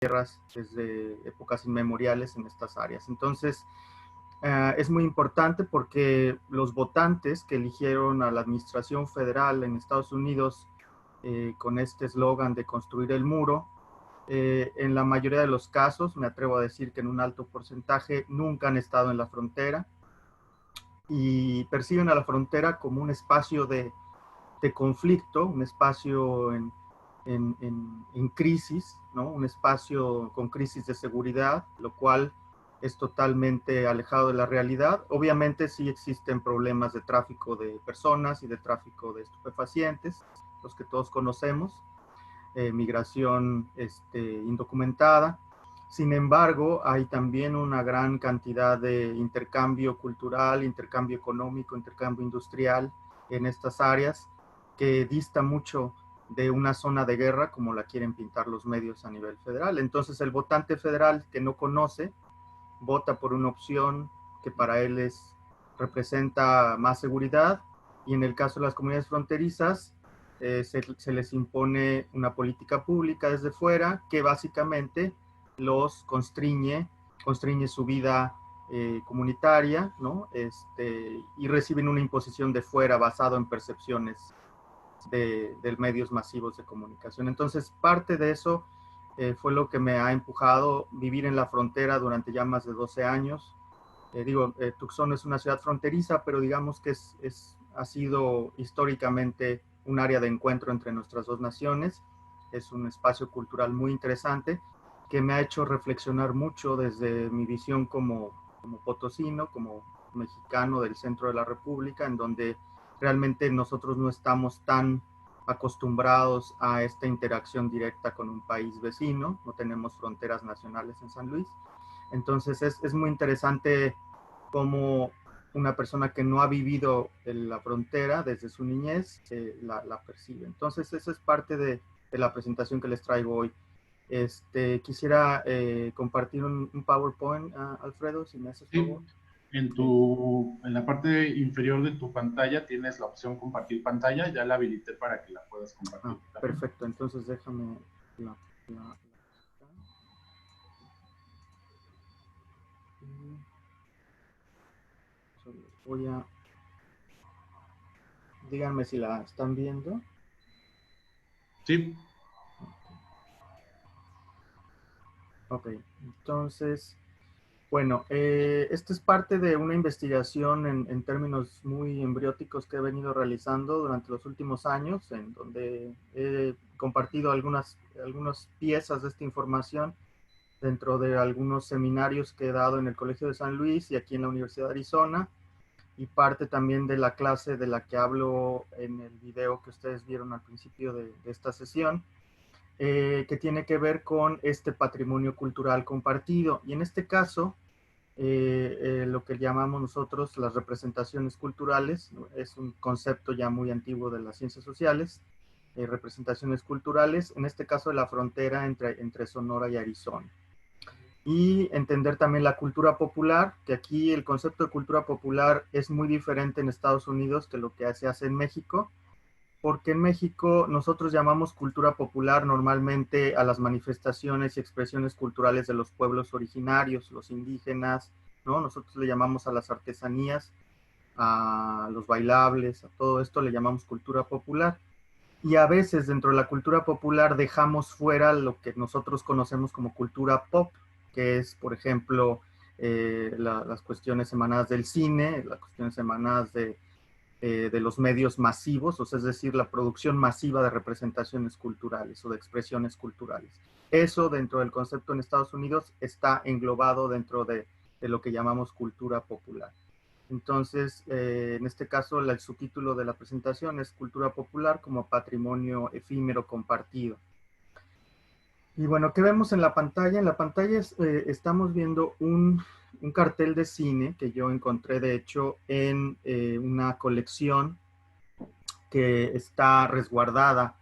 tierras desde épocas inmemoriales en estas áreas. Entonces, es muy importante porque los votantes que eligieron a la administración federal en Estados Unidos con este eslogan de construir el muro, en la mayoría de los casos, me atrevo a decir que en un alto porcentaje, nunca han estado en la frontera y perciben a la frontera como un espacio de conflicto, un espacio en crisis, ¿no? Un espacio con crisis de seguridad, lo cual es totalmente alejado de la realidad. Obviamente sí existen problemas de tráfico de personas y de tráfico de estupefacientes, los que todos conocemos, migración indocumentada. Sin embargo, hay también una gran cantidad de intercambio cultural, intercambio económico, intercambio industrial en estas áreas que dista mucho de una zona de guerra como la quieren pintar los medios a nivel federal. Entonces el votante federal que no conoce vota por una opción que para él representa más seguridad, y en el caso de las comunidades fronterizas se les impone una política pública desde fuera que básicamente los constriñe su vida comunitaria, ¿no? Y reciben una imposición de fuera basado en percepciones de medios masivos de comunicación. Entonces, parte de eso fue lo que me ha empujado a vivir en la frontera durante ya más de 12 años. Tucson es una ciudad fronteriza, pero digamos que ha sido históricamente un área de encuentro entre nuestras dos naciones. Es un espacio cultural muy interesante que me ha hecho reflexionar mucho desde mi visión como potosino, como mexicano del centro de la República, en donde realmente nosotros no estamos tan acostumbrados a esta interacción directa con un país vecino, no tenemos fronteras nacionales en San Luis. Entonces es muy interesante cómo una persona que no ha vivido en la frontera desde su niñez la percibe. Entonces esa es parte de la presentación que les traigo hoy. Quisiera compartir un PowerPoint, Alfredo, si me haces favor. Sí, Okay. en la parte inferior de tu pantalla tienes la opción compartir pantalla, ya la habilité para que la puedas compartir también. Perfecto, entonces déjame la, la voy a, díganme si la están viendo. Sí. Ok, entonces, bueno, esta es parte de una investigación en términos muy embrióticos que he venido realizando durante los últimos años, en donde he compartido algunas piezas de esta información dentro de algunos seminarios que he dado en el Colegio de San Luis y aquí en la Universidad de Arizona, y parte también de la clase de la que hablo en el video que ustedes vieron al principio de esta sesión, que tiene que ver con este patrimonio cultural compartido. Y en este caso, lo que llamamos nosotros las representaciones culturales, ¿no? Es un concepto ya muy antiguo de las ciencias sociales, representaciones culturales, en este caso de la frontera entre Sonora y Arizona. Y entender también la cultura popular, que aquí el concepto de cultura popular es muy diferente en Estados Unidos que lo que se hace en México, porque en México nosotros llamamos cultura popular normalmente a las manifestaciones y expresiones culturales de los pueblos originarios, los indígenas, ¿no? Nosotros le llamamos a las artesanías, a los bailables, a todo esto le llamamos cultura popular. Y a veces dentro de la cultura popular dejamos fuera lo que nosotros conocemos como cultura pop, que es, por ejemplo, las cuestiones emanadas del cine, las cuestiones emanadas de los medios masivos, o sea, es decir, la producción masiva de representaciones culturales o de expresiones culturales. Eso dentro del concepto en Estados Unidos está englobado dentro de lo que llamamos cultura popular. Entonces, en este caso, el subtítulo de la presentación es Cultura Popular como Patrimonio Efímero Compartido. Y bueno, ¿qué vemos en la pantalla? En la pantalla estamos viendo un cartel de cine que yo encontré, de hecho, en una colección que está resguardada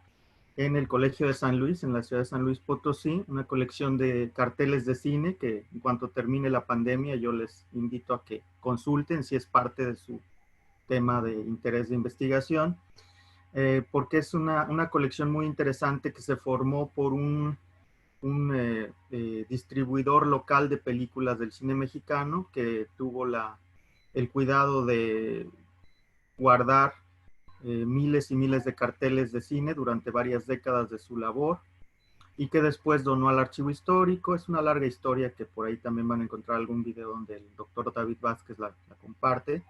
en el Colegio de San Luis, en la ciudad de San Luis Potosí, una colección de carteles de cine que en cuanto termine la pandemia yo les invito a que consulten si es parte de su tema de interés de investigación, porque es una colección muy interesante que se formó por distribuidor local de películas del cine mexicano que tuvo el cuidado de guardar miles y miles de carteles de cine durante varias décadas de su labor y que después donó al archivo histórico. Es una larga historia que por ahí también van a encontrar algún video donde el doctor David Vázquez la comparte,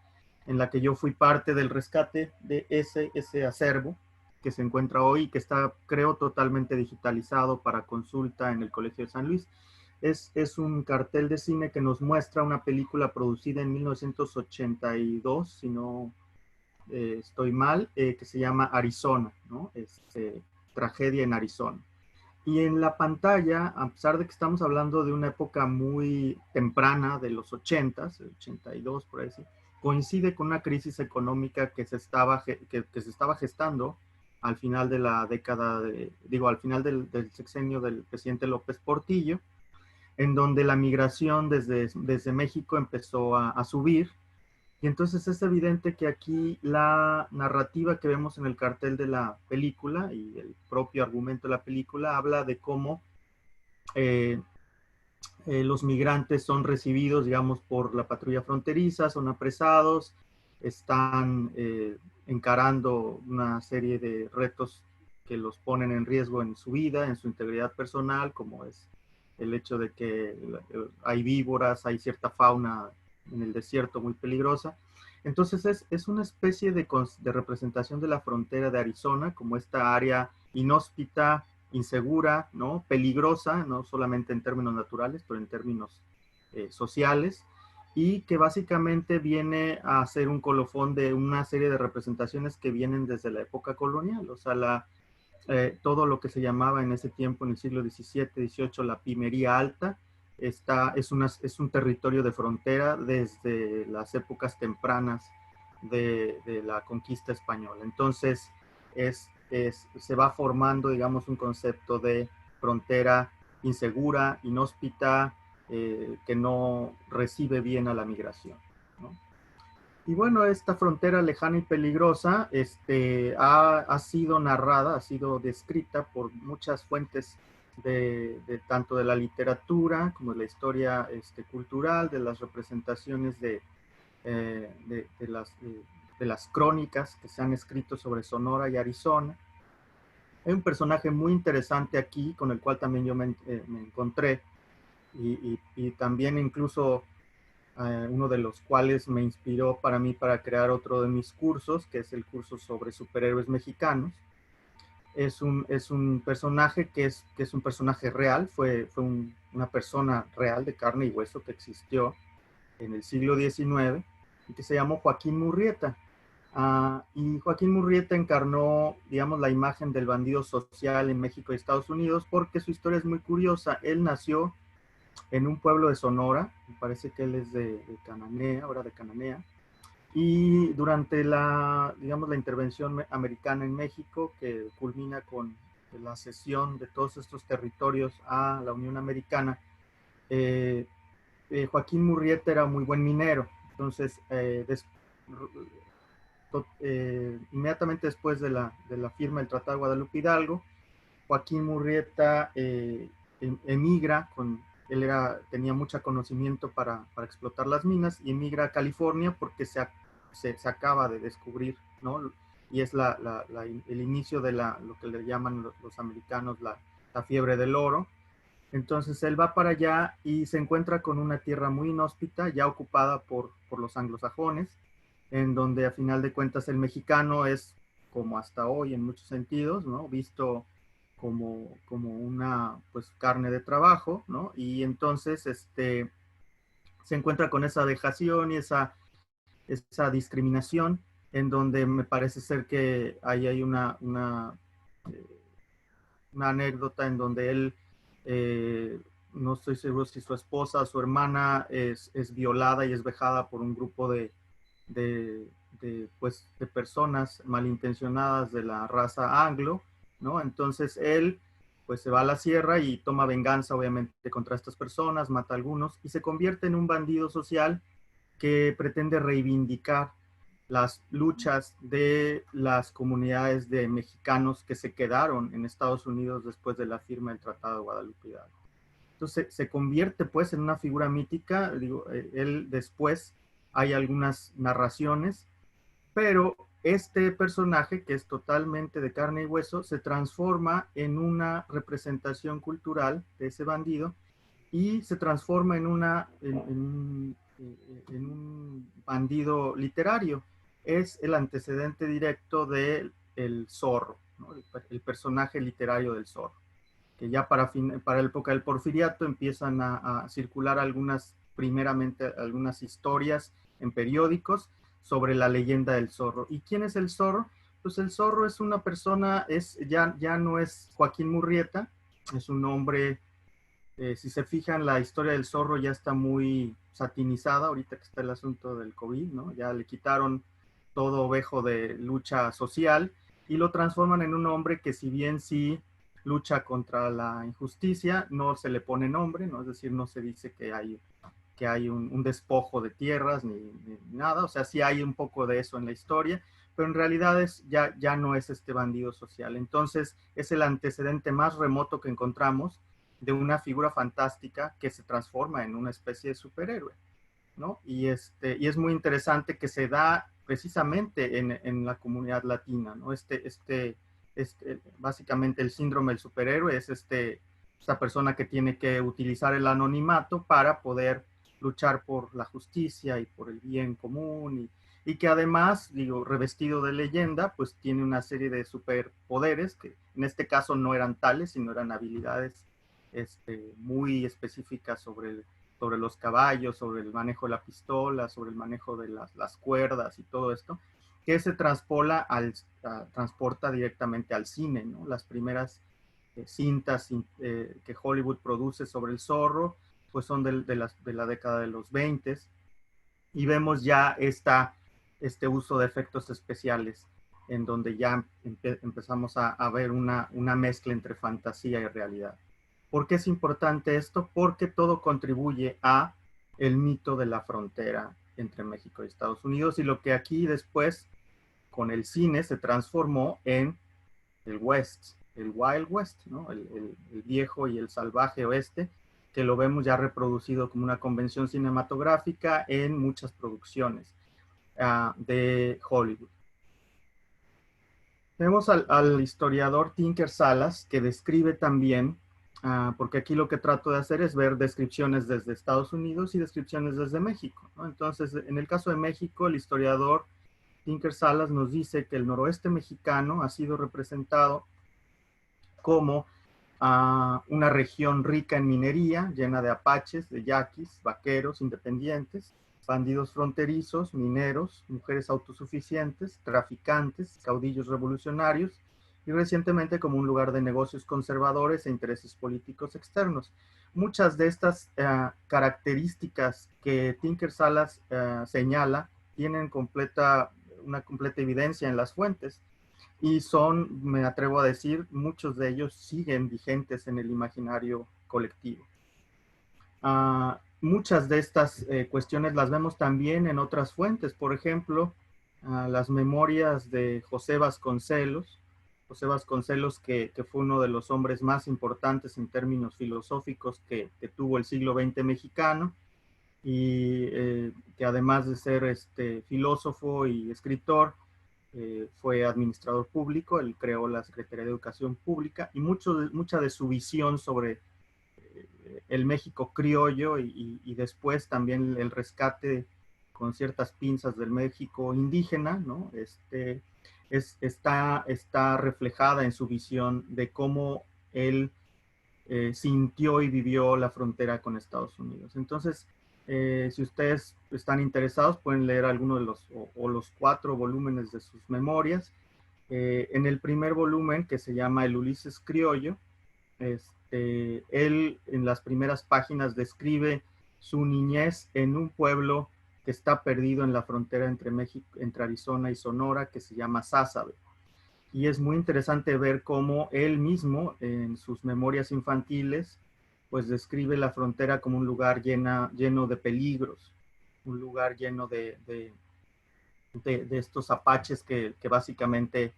en la que yo fui parte del rescate de ese acervo que se encuentra hoy y que está, creo, totalmente digitalizado para consulta en el Colegio de San Luis. Es un cartel de cine que nos muestra una película producida en 1982, si no estoy mal, que se llama Arizona, ¿no? Tragedia en Arizona. Y en la pantalla, a pesar de que estamos hablando de una época muy temprana, de los 80s, 82 por ahí, coincide con una crisis económica que se estaba gestando al final de la década, al final del sexenio del presidente López Portillo, en donde la migración desde México empezó a subir. Y entonces es evidente que aquí la narrativa que vemos en el cartel de la película y el propio argumento de la película habla de cómo los migrantes son recibidos, digamos, por la patrulla fronteriza, son apresados, están encarando una serie de retos que los ponen en riesgo en su vida, en su integridad personal, como es el hecho de que hay víboras, hay cierta fauna en el desierto muy peligrosa. Entonces es una especie de representación de la frontera de Arizona como esta área inhóspita, insegura, ¿no? Peligrosa, no solamente en términos naturales, pero en términos sociales, y que básicamente viene a ser un colofón de una serie de representaciones que vienen desde la época colonial. O sea, todo lo que se llamaba en ese tiempo, en el siglo XVII, XVIII, la Pimería Alta, es un territorio de frontera desde las épocas tempranas de la conquista española. Entonces, se va formando, digamos, un concepto de frontera insegura, inhóspita, que no recibe bien a la migración, ¿no? Y bueno, esta frontera lejana y peligrosa ha sido narrada, ha sido descrita por muchas fuentes tanto de la literatura como de la historia cultural, de las representaciones de las crónicas que se han escrito sobre Sonora y Arizona. Hay un personaje muy interesante aquí con el cual también yo me encontré y también incluso uno de los cuales me inspiró para crear otro de mis cursos, que es el curso sobre superhéroes mexicanos. Es un personaje que es un personaje real, fue una persona real de carne y hueso que existió en el siglo XIX y que se llamó Joaquín Murrieta. Y Joaquín Murrieta encarnó, digamos, la imagen del bandido social en México y Estados Unidos porque su historia es muy curiosa. Él nació en un pueblo de Sonora, me parece que él es de Cananea, ahora de Cananea, y durante digamos, la intervención americana en México, que culmina con la cesión de todos estos territorios a la Unión Americana, Joaquín Murrieta era muy buen minero. Entonces, inmediatamente después de la firma del Tratado de Guadalupe Hidalgo, Joaquín Murrieta emigra, él tenía mucho conocimiento para explotar las minas, y emigra a California porque se acaba de descubrir, ¿no? Y es el inicio de lo que le llaman los americanos la fiebre del oro. Entonces él va para allá y se encuentra con una tierra muy inhóspita, ya ocupada por los anglosajones, en donde a final de cuentas el mexicano es, como hasta hoy en muchos sentidos, ¿no? Visto como una, pues, carne de trabajo, ¿no? Y entonces se encuentra con esa dejación y esa discriminación, en donde me parece ser que ahí hay una anécdota en donde él, no estoy seguro si su esposa o su hermana es violada y es vejada por un grupo de personas malintencionadas de la raza anglo, ¿no? Entonces él pues se va a la sierra y toma venganza obviamente contra estas personas, mata a algunos y se convierte en un bandido social que pretende reivindicar las luchas de las comunidades de mexicanos que se quedaron en Estados Unidos después de la firma del Tratado de Guadalupe Hidalgo. Entonces se convierte pues en una figura mítica. Digo, él después hay algunas narraciones, pero este personaje, que es totalmente de carne y hueso, se transforma en una representación cultural de ese bandido y se transforma en un bandido literario. Es el antecedente directo del Zorro, ¿no? El personaje literario del Zorro, que ya para la época del Porfiriato empiezan a circular primeramente algunas historias en periódicos sobre la leyenda del Zorro. ¿Y quién es el Zorro? Pues el Zorro es una persona, ya no es Joaquín Murrieta, es un hombre, si se fijan, la historia del Zorro ya está muy satinizada ahorita que está el asunto del COVID, ¿no? Ya le quitaron todo ovejo de lucha social y lo transforman en un hombre que, si bien sí lucha contra la injusticia, no se le pone nombre, ¿no? Es decir, no se dice que hay un despojo de tierras ni nada. O sea, sí hay un poco de eso en la historia, pero en realidad ya no es este bandido social. Entonces es el antecedente más remoto que encontramos de una figura fantástica que se transforma en una especie de superhéroe, ¿no? Y es muy interesante que se da precisamente en la comunidad latina, ¿no? Básicamente el síndrome del superhéroe es esta persona que tiene que utilizar el anonimato para poder luchar por la justicia y por el bien común, y que además, digo, revestido de leyenda, pues tiene una serie de superpoderes que en este caso no eran tales, sino eran habilidades muy específicas sobre los caballos, sobre el manejo de la pistola, sobre el manejo de las cuerdas y todo esto, que se transporta directamente al cine, ¿no? Las primeras cintas que Hollywood produce sobre el Zorro, pues son de la década de los 20, y vemos ya este uso de efectos especiales, en donde ya empezamos a ver una mezcla entre fantasía y realidad. ¿Por qué es importante esto? Porque todo contribuye a el mito de la frontera entre México y Estados Unidos, y lo que aquí después con el cine se transformó en el West, el Wild West, ¿no? El viejo y el salvaje oeste, que lo vemos ya reproducido como una convención cinematográfica en muchas producciones de Hollywood. Tenemos al historiador Tinker Salas, que describe también, porque aquí lo que trato de hacer es ver descripciones desde Estados Unidos y descripciones desde México, ¿no? Entonces, en el caso de México, el historiador Tinker Salas nos dice que el noroeste mexicano ha sido representado como una región rica en minería, llena de apaches, de yaquis, vaqueros, independientes, bandidos fronterizos, mineros, mujeres autosuficientes, traficantes, caudillos revolucionarios, y recientemente como un lugar de negocios conservadores e intereses políticos externos. Muchas de estas características que Tinker Salas señala tienen una completa evidencia en las fuentes, y me atrevo a decir, muchos de ellos siguen vigentes en el imaginario colectivo. Muchas de estas cuestiones las vemos también en otras fuentes, por ejemplo, las memorias de José Vasconcelos. José Vasconcelos, que fue uno de los hombres más importantes en términos filosóficos que tuvo el siglo XX mexicano, y que además de ser filósofo y escritor, fue administrador público. Él creó la Secretaría de Educación Pública, y mucha de su visión sobre el México criollo y después también el rescate con ciertas pinzas del México indígena, ¿no? Está reflejada en su visión de cómo él sintió y vivió la frontera con Estados Unidos. Entonces, si ustedes están interesados, pueden leer alguno de los 4 volúmenes de sus memorias. En el primer volumen, que se llama El Ulises Criollo, él en las primeras páginas describe su niñez en un pueblo que está perdido en la frontera entre Arizona y Sonora, que se llama Sázabe. Y es muy interesante ver cómo él mismo, en sus memorias infantiles, pues describe la frontera como un lugar lleno de peligros, un lugar lleno de de estos apaches que básicamente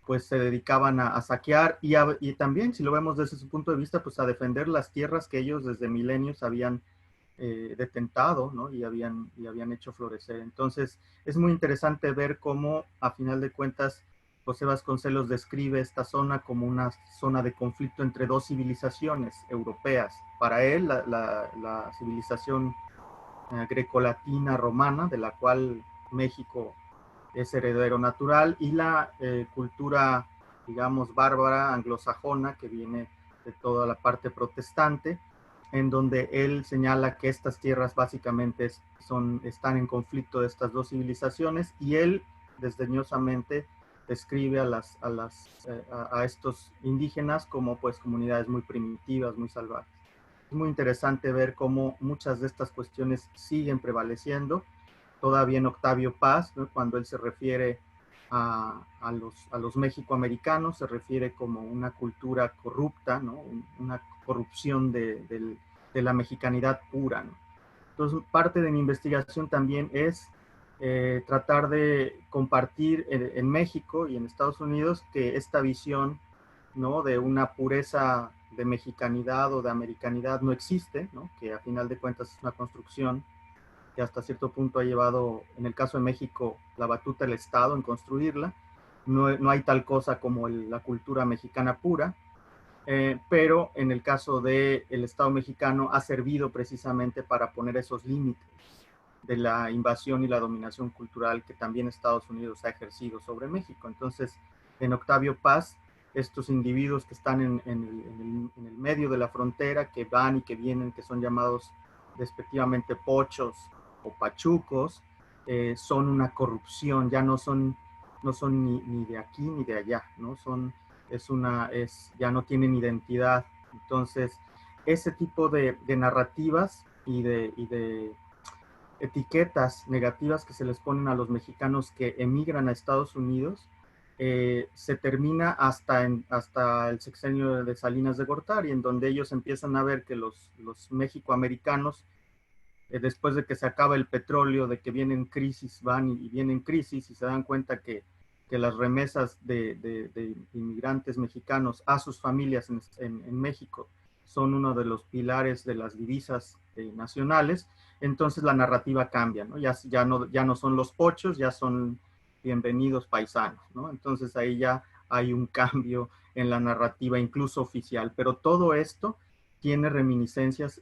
pues se dedicaban a saquear y también, si lo vemos desde su punto de vista, pues a defender las tierras que ellos desde milenios habían detentado, ¿no? y habían hecho florecer. Entonces, es muy interesante ver cómo, a final de cuentas, José Vasconcelos describe esta zona como una zona de conflicto entre dos civilizaciones europeas. Para él, la civilización grecolatina romana, de la cual México es heredero natural, y la cultura, digamos, bárbara, anglosajona, que viene de toda la parte protestante, en donde él señala que estas tierras básicamente están en conflicto de estas dos civilizaciones, y él desdeñosamente describe a estos indígenas como pues comunidades muy primitivas, muy salvajes. Es muy interesante ver cómo muchas de estas cuestiones siguen prevaleciendo. Todavía en Octavio Paz, ¿no? Cuando él se refiere a los mexicoamericanos, se refiere como una cultura corrupta, ¿no? Una corrupción de la mexicanidad pura, ¿no? Entonces, parte de mi investigación también es tratar de compartir en México y en Estados Unidos que esta visión, ¿no? de una pureza de mexicanidad o de americanidad no existe, ¿no? Que a final de cuentas es una construcción que hasta cierto punto ha llevado, en el caso de México, la batuta del Estado en construirla. No hay tal cosa como la cultura mexicana pura, pero en el caso del Estado mexicano ha servido precisamente para poner esos límites de la invasión y la dominación cultural que también Estados Unidos ha ejercido sobre México. Entonces, en Octavio Paz, estos individuos que están en el medio de la frontera, que van y que vienen, que son llamados respectivamente pochos o pachucos, son una corrupción, ya no son ni de aquí ni de allá, ¿no? Ya no tienen identidad. Entonces, ese tipo de narrativas y de etiquetas negativas que se les ponen a los mexicanos que emigran a Estados Unidos, se termina hasta el sexenio de Salinas de Gortari, en donde ellos empiezan a ver que los mexicoamericanos, después de que se acaba el petróleo, de que vienen crisis, van y vienen crisis, y se dan cuenta que las remesas de inmigrantes mexicanos a sus familias en México son uno de los pilares de las divisas nacionales. Entonces la narrativa cambia, ¿no? Ya no son los pochos, ya son bienvenidos paisanos, ¿no? Entonces ahí ya hay un cambio en la narrativa, incluso oficial, pero todo esto tiene reminiscencias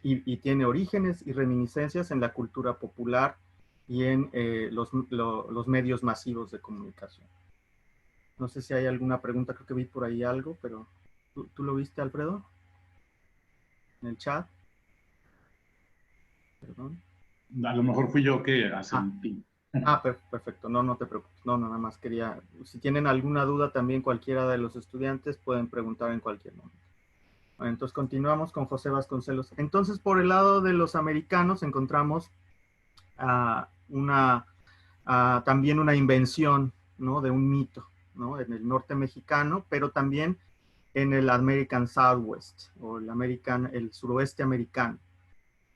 y tiene orígenes y reminiscencias en la cultura popular y en los medios masivos de comunicación. No sé si hay alguna pregunta, creo que vi por ahí algo, pero ¿tú lo viste, Alfredo? En el chat. Perdón. A lo mejor fui yo que asentí. Perfecto. No te preocupes. No, nada más quería, si tienen alguna duda también cualquiera de los estudiantes pueden preguntar en cualquier momento. Bueno, entonces continuamos con José Vasconcelos. Entonces, por el lado de los americanos encontramos también una invención, ¿no? De un mito, ¿no? En el norte mexicano, pero también en el American Southwest o el suroeste americano.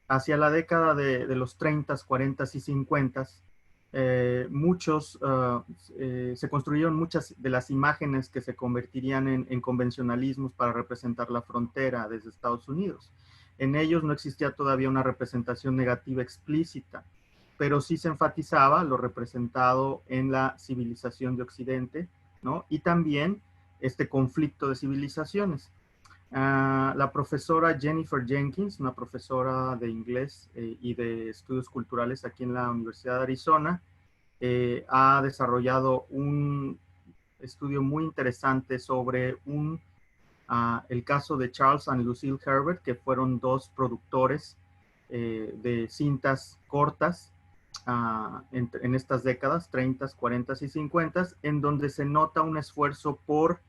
Hacia la década de los 30, 40 y 50, se construyeron muchas de las imágenes que se convertirían en convencionalismos para representar la frontera desde Estados Unidos. En ellos no existía todavía una representación negativa explícita, pero sí se enfatizaba lo representado en la civilización de Occidente, ¿no? Y también este conflicto de civilizaciones. La profesora Jennifer Jenkins, una profesora de inglés y de estudios culturales aquí en la Universidad de Arizona, ha desarrollado un estudio muy interesante sobre el caso de Charles and Lucille Herbert, que fueron dos productores de cintas cortas en estas décadas, 30, 40 y 50, en donde se nota un esfuerzo por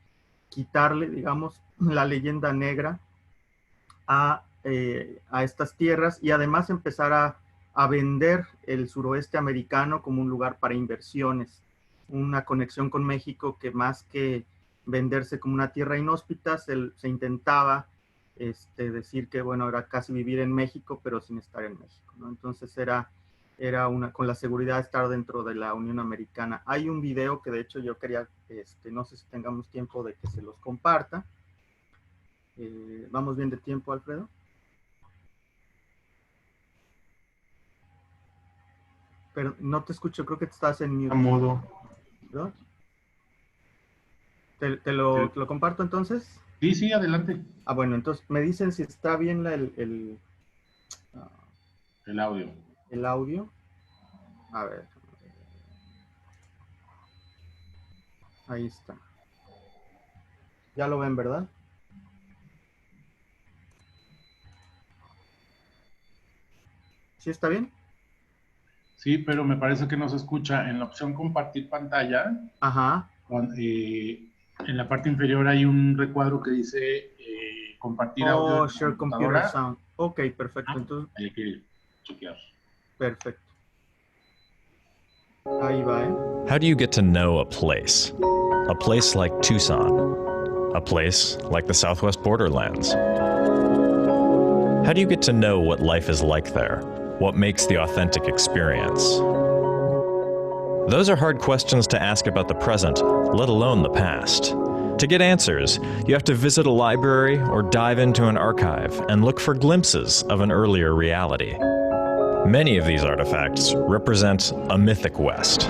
quitarle, digamos, la leyenda negra a estas tierras y además empezar a vender el suroeste americano como un lugar para inversiones, una conexión con México que más que venderse como una tierra inhóspita, se intentaba decir que, bueno, era casi vivir en México, pero sin estar en México, ¿no? Entonces era era con la seguridad de estar dentro de la Unión Americana. Hay un video que de hecho yo quería, no sé si tengamos tiempo de que se los comparta. ¿Vamos bien de tiempo, Alfredo? Pero no te escucho, creo que estás en mute. Mudo. ¿No? ¿Te lo comparto entonces? Sí, adelante. Bueno, entonces me dicen si está bien el audio. El audio. A ver. Ahí está. Ya lo ven, ¿verdad? ¿Sí está bien? Sí, pero me parece que no se escucha. En la opción compartir pantalla, ajá, en la parte inferior hay un recuadro que dice compartir audio. Oh, share computer sound. Ok, perfecto. Entonces, hay que chequear. Perfecto. Ahí va, How do you get to know a place? A place like Tucson. A place like the Southwest Borderlands. How do you get to know what life is like there? What makes the authentic experience? Those are hard questions to ask about the present, let alone the past. To get answers, you have to visit a library or dive into an archive and look for glimpses of an earlier reality. Many of these artifacts represent a mythic West.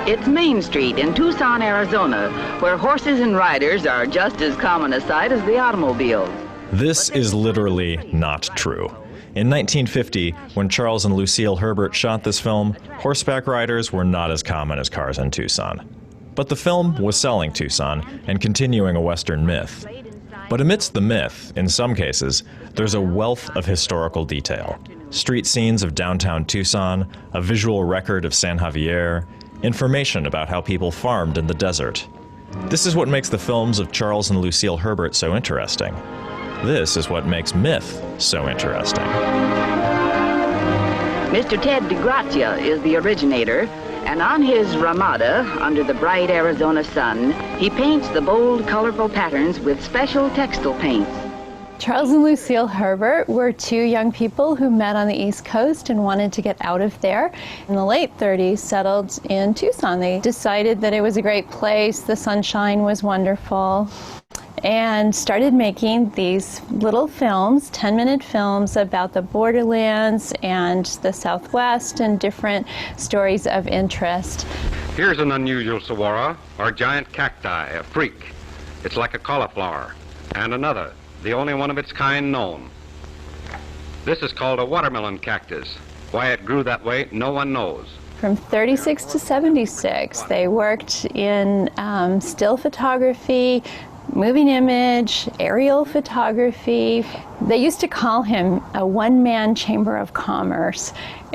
It's Main Street in Tucson, Arizona, where horses and riders are just as common a sight as the automobiles. This is literally not true. In 1950, when Charles and Lucille Herbert shot this film, horseback riders were not as common as cars in Tucson. But the film was selling Tucson and continuing a Western myth. But amidst the myth, in some cases, there's a wealth of historical detail. Street scenes of downtown Tucson, a visual record of San Javier, information about how people farmed in the desert. This is what makes the films of Charles and Lucille Herbert so interesting. This is what makes myth so interesting. Mr. Ted DeGrazia is the originator, and on his Ramada, under the bright Arizona sun, he paints the bold, colorful patterns with special textile paints. Charles and Lucille Herbert were two young people who met on the East Coast and wanted to get out of there. In the late 30s, settled in Tucson. They decided that it was a great place, the sunshine was wonderful, and started making these little films, 10-minute films about the borderlands and the Southwest and different stories of interest. Here's an unusual saguaro, or giant cacti, a freak. It's like a cauliflower. And another, the only one of its kind known. This is called a watermelon cactus. Why it grew that way, no one knows. From 36 to 76, they worked in still photography, moving image, aerial photography. They used to call him a one-man chamber of commerce,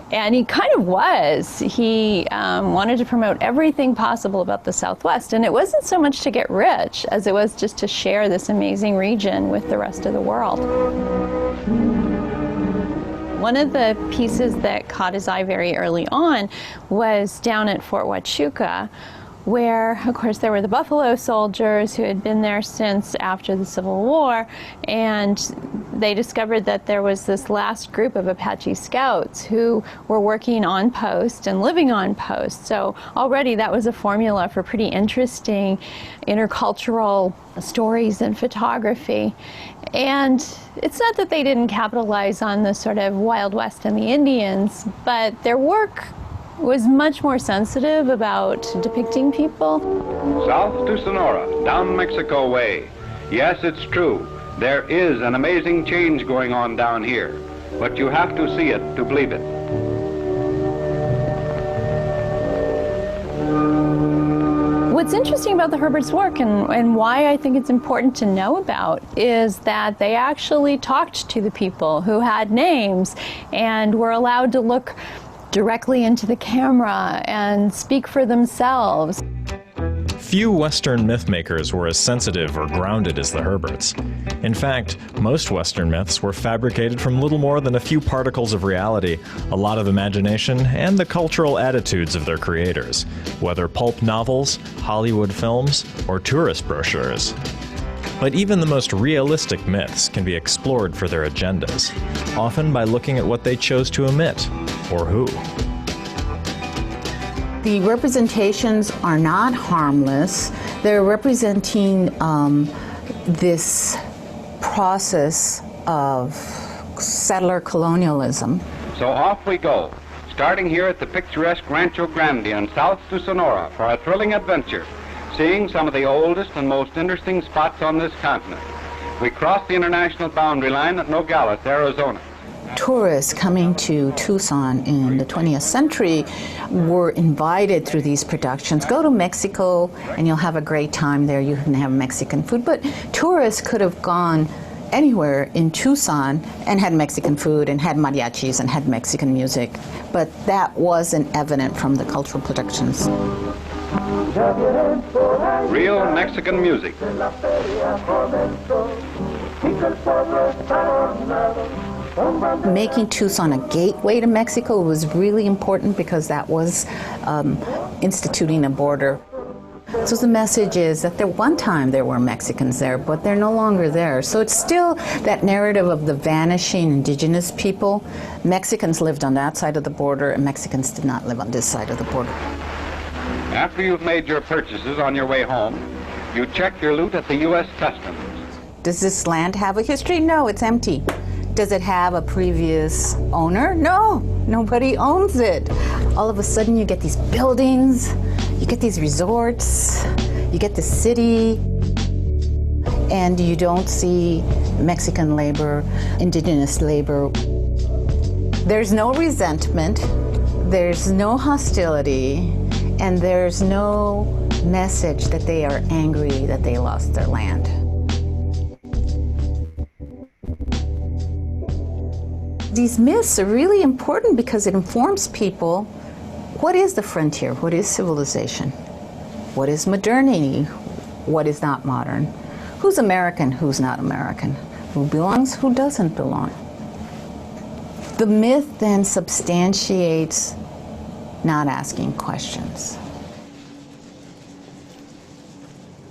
and he kind of was. He wanted to promote everything possible about the Southwest, and it wasn't so much to get rich as it was just to share this amazing region with the rest of the world. One of the pieces that caught his eye very early on was down at Fort Huachuca, where, of course, there were the Buffalo Soldiers who had been there since after the Civil War, and they discovered that there was this last group of Apache Scouts who were working on post and living on post. So already that was a formula for pretty interesting intercultural stories and photography. And it's not that they didn't capitalize on the sort of Wild West and the Indians, but their work was much more sensitive about depicting people. South to Sonora, down Mexico way. Yes, it's true. There is an amazing change going on down here, but you have to see it to believe it. What's interesting about the Herberts' work and why I think it's important to know about is that they actually talked to the people who had names and were allowed to look directly into the camera and speak for themselves. Few Western mythmakers were as sensitive or grounded as the Herberts. In fact, most Western myths were fabricated from little more than a few particles of reality, a lot of imagination, and the cultural attitudes of their creators, whether pulp novels, Hollywood films, or tourist brochures. But even the most realistic myths can be explored for their agendas, often by looking at what they chose to omit, or who. The representations are not harmless. They're representing this process of settler colonialism. So off we go, starting here at the picturesque Rancho Grande and south to Sonora for a thrilling adventure, seeing some of the oldest and most interesting spots on this continent. We cross the international boundary line at Nogales, Arizona. Tourists coming to Tucson in the 20th century were invited through these productions. Go to Mexico and you'll have a great time there. You can have Mexican food. But tourists could have gone anywhere in Tucson and had Mexican food and had mariachis and had Mexican music. But that wasn't evident from the cultural productions. Real Mexican music. Making Tucson a gateway to Mexico was really important because that was instituting a border. So the message is that one time there were Mexicans there, but they're no longer there. So it's still that narrative of the vanishing indigenous people. Mexicans lived on that side of the border, and Mexicans did not live on this side of the border. After you've made your purchases on your way home, you check your loot at the U.S. Customs. Does this land have a history? No, it's empty. Does it have a previous owner? No, nobody owns it. All of a sudden you get these buildings, you get these resorts, you get the city, and you don't see Mexican labor, indigenous labor. There's no resentment, there's no hostility, and there's no message that they are angry that they lost their land. These myths are really important because it informs people what is the frontier, what is civilization, what is modernity, what is not modern, who's American, who's not American, who belongs, who doesn't belong. The myth then substantiates not asking questions.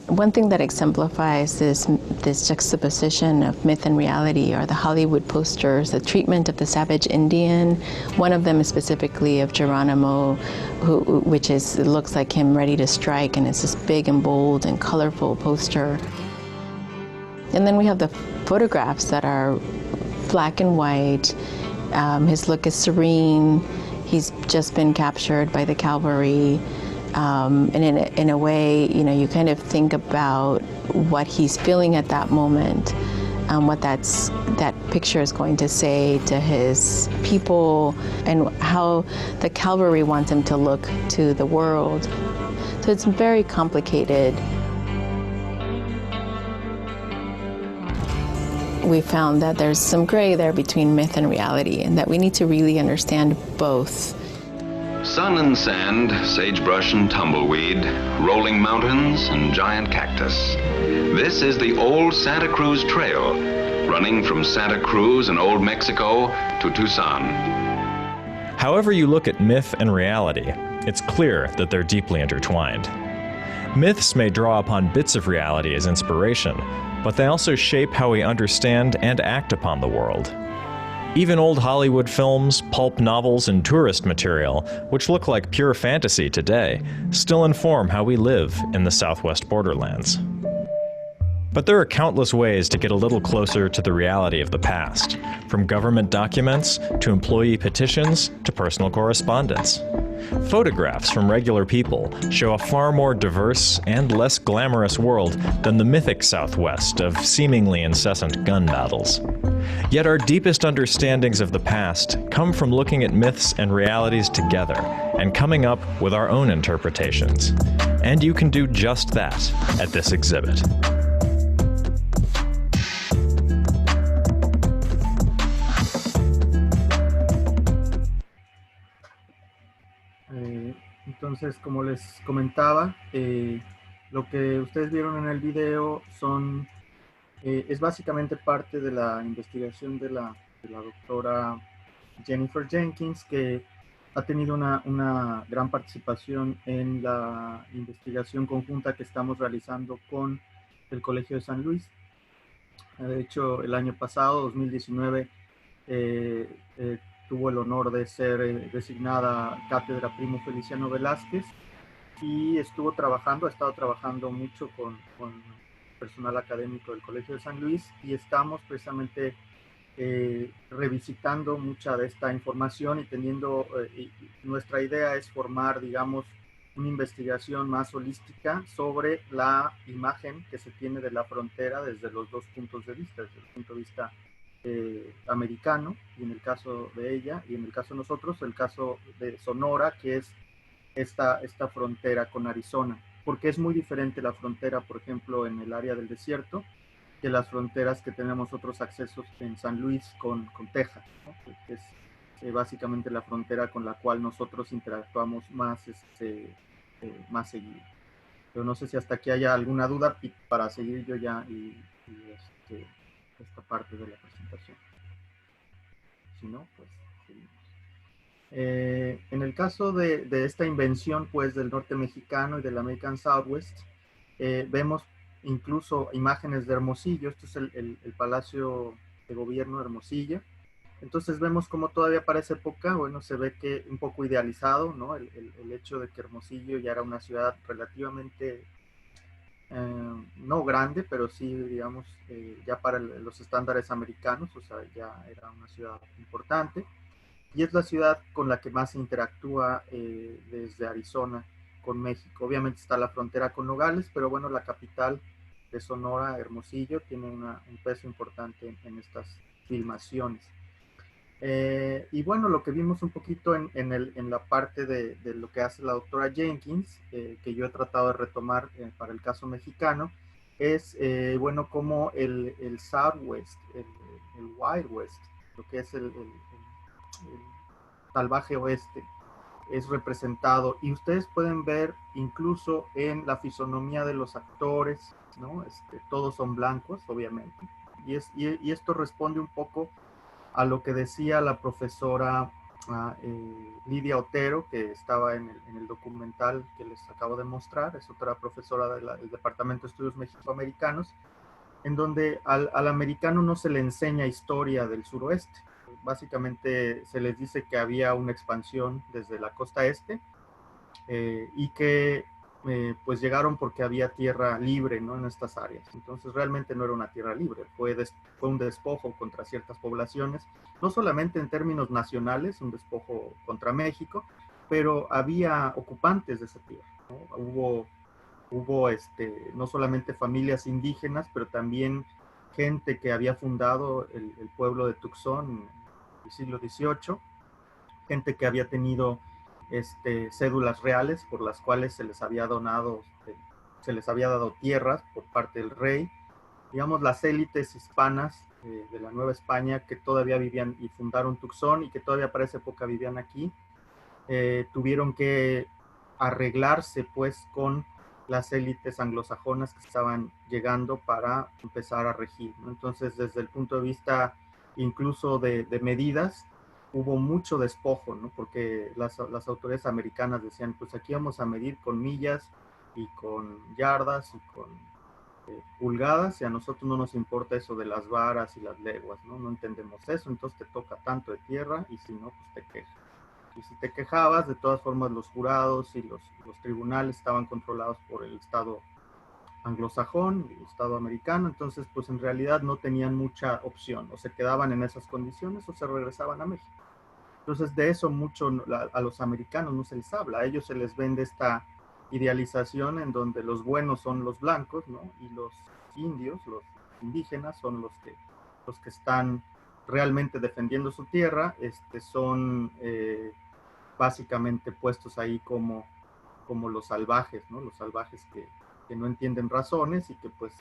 One thing that exemplifies this juxtaposition of myth and reality are the Hollywood posters, the treatment of the savage Indian. One of them is specifically of Geronimo, it looks like him ready to strike, and it's this big and bold and colorful poster. And then we have the photographs that are black and white. His look is serene. He's just been captured by the cavalry. And in a way, you kind of think about what he's feeling at that moment, what that picture is going to say to his people, and how the cavalry wants him to look to the world. So it's very complicated. We found that there's some gray there between myth and reality, and that we need to really understand both. Sun and sand, sagebrush and tumbleweed, rolling mountains and giant cactus. This is the old Santa Cruz Trail, running from Santa Cruz in Old Mexico to Tucson. However you look at myth and reality, it's clear that they're deeply intertwined. Myths may draw upon bits of reality as inspiration, but they also shape how we understand and act upon the world. Even old Hollywood films, pulp novels, and tourist material, which look like pure fantasy today, still inform how we live in the Southwest borderlands. But there are countless ways to get a little closer to the reality of the past, from government documents to employee petitions to personal correspondence. Photographs from regular people show a far more diverse and less glamorous world than the mythic Southwest of seemingly incessant gun battles. Yet our deepest understandings of the past come from looking at myths and realities together and coming up with our own interpretations. And you can do just that at this exhibit. Entonces, como les comentaba, lo que ustedes vieron en el video es básicamente parte de la investigación de la doctora Jennifer Jenkins, que ha tenido una gran participación en la investigación conjunta que estamos realizando con el Colegio de San Luis. De hecho, el año pasado, 2019, tuvo el honor de ser designada Cátedra Primo Feliciano Velázquez y ha estado trabajando mucho con personal académico del Colegio de San Luis, y estamos precisamente revisitando mucha de esta información y nuestra idea es formar, digamos, una investigación más holística sobre la imagen que se tiene de la frontera desde los dos puntos de vista, desde el punto de vista americano, y en el caso de ella, y en el caso de nosotros, el caso de Sonora, que es esta frontera con Arizona, porque es muy diferente la frontera, por ejemplo, en el área del desierto, que las fronteras que tenemos otros accesos en San Luis con Texas, ¿no? Que es básicamente la frontera con la cual nosotros interactuamos más, más seguido. Pero no sé si hasta aquí haya alguna duda para seguir yo ya esta parte de la presentación. Si no, pues seguimos. En el caso de esta invención, pues, del norte mexicano y del American Southwest, vemos incluso imágenes de Hermosillo. Esto es el Palacio de Gobierno de Hermosillo. Entonces vemos como todavía para esa época, bueno, se ve que un poco idealizado, ¿no? El hecho de que Hermosillo ya era una ciudad relativamente, no grande, pero sí, digamos, ya para los estándares americanos, o sea, ya era una ciudad importante. Y es la ciudad con la que más se interactúa desde Arizona con México. Obviamente está la frontera con Nogales, pero bueno, la capital de Sonora, Hermosillo, tiene un peso importante en estas filmaciones. Y bueno, lo que vimos un poquito en la parte de lo que hace la doctora Jenkins, que yo he tratado de retomar para el caso mexicano, es, bueno, como el Southwest, el Wild West, lo que es el salvaje oeste, es representado, y ustedes pueden ver incluso en la fisonomía de los actores, ¿no? Todos son blancos, obviamente, y esto responde un poco a lo que decía la profesora Lidia Otero, que estaba en el documental que les acabo de mostrar. Es otra profesora del Departamento de Estudios Mexicoamericanos, en donde al americano no se le enseña historia del suroeste. Básicamente se les dice que había una expansión desde la costa este, y que pues llegaron porque había tierra libre, ¿no? En estas áreas. Entonces realmente no era una tierra libre, fue un despojo contra ciertas poblaciones, no solamente en términos nacionales, un despojo contra México, pero había ocupantes de esa tierra, ¿no? Hubo no solamente familias indígenas, pero también gente que había fundado el pueblo de Tucson en el siglo XVIII, gente que había tenido cédulas reales por las cuales se les había dado tierras por parte del rey. Digamos, las élites hispanas de la Nueva España que todavía vivían y fundaron Tucson y que todavía para esa época vivían aquí, tuvieron que arreglarse pues con las élites anglosajonas que estaban llegando para empezar a regir, ¿no? Entonces, desde el punto de vista incluso de medidas, hubo mucho despojo, ¿no? Porque las autoridades americanas decían, pues aquí vamos a medir con millas y con yardas y con pulgadas, y a nosotros no nos importa eso de las varas y las leguas, ¿no? No entendemos eso, entonces te toca tanto de tierra, y si no, pues te quejas. Y si te quejabas, de todas formas los jurados y los tribunales estaban controlados por el Estado anglosajón, el Estado americano. Entonces pues en realidad no tenían mucha opción, o se quedaban en esas condiciones o se regresaban a México. Entonces de eso mucho a los americanos no se les habla, a ellos se les vende esta idealización en donde los buenos son los blancos, ¿no? Y los indios, los indígenas, son los que están realmente defendiendo su tierra, son básicamente puestos ahí como los salvajes, ¿no? Los salvajes que no entienden razones y que pues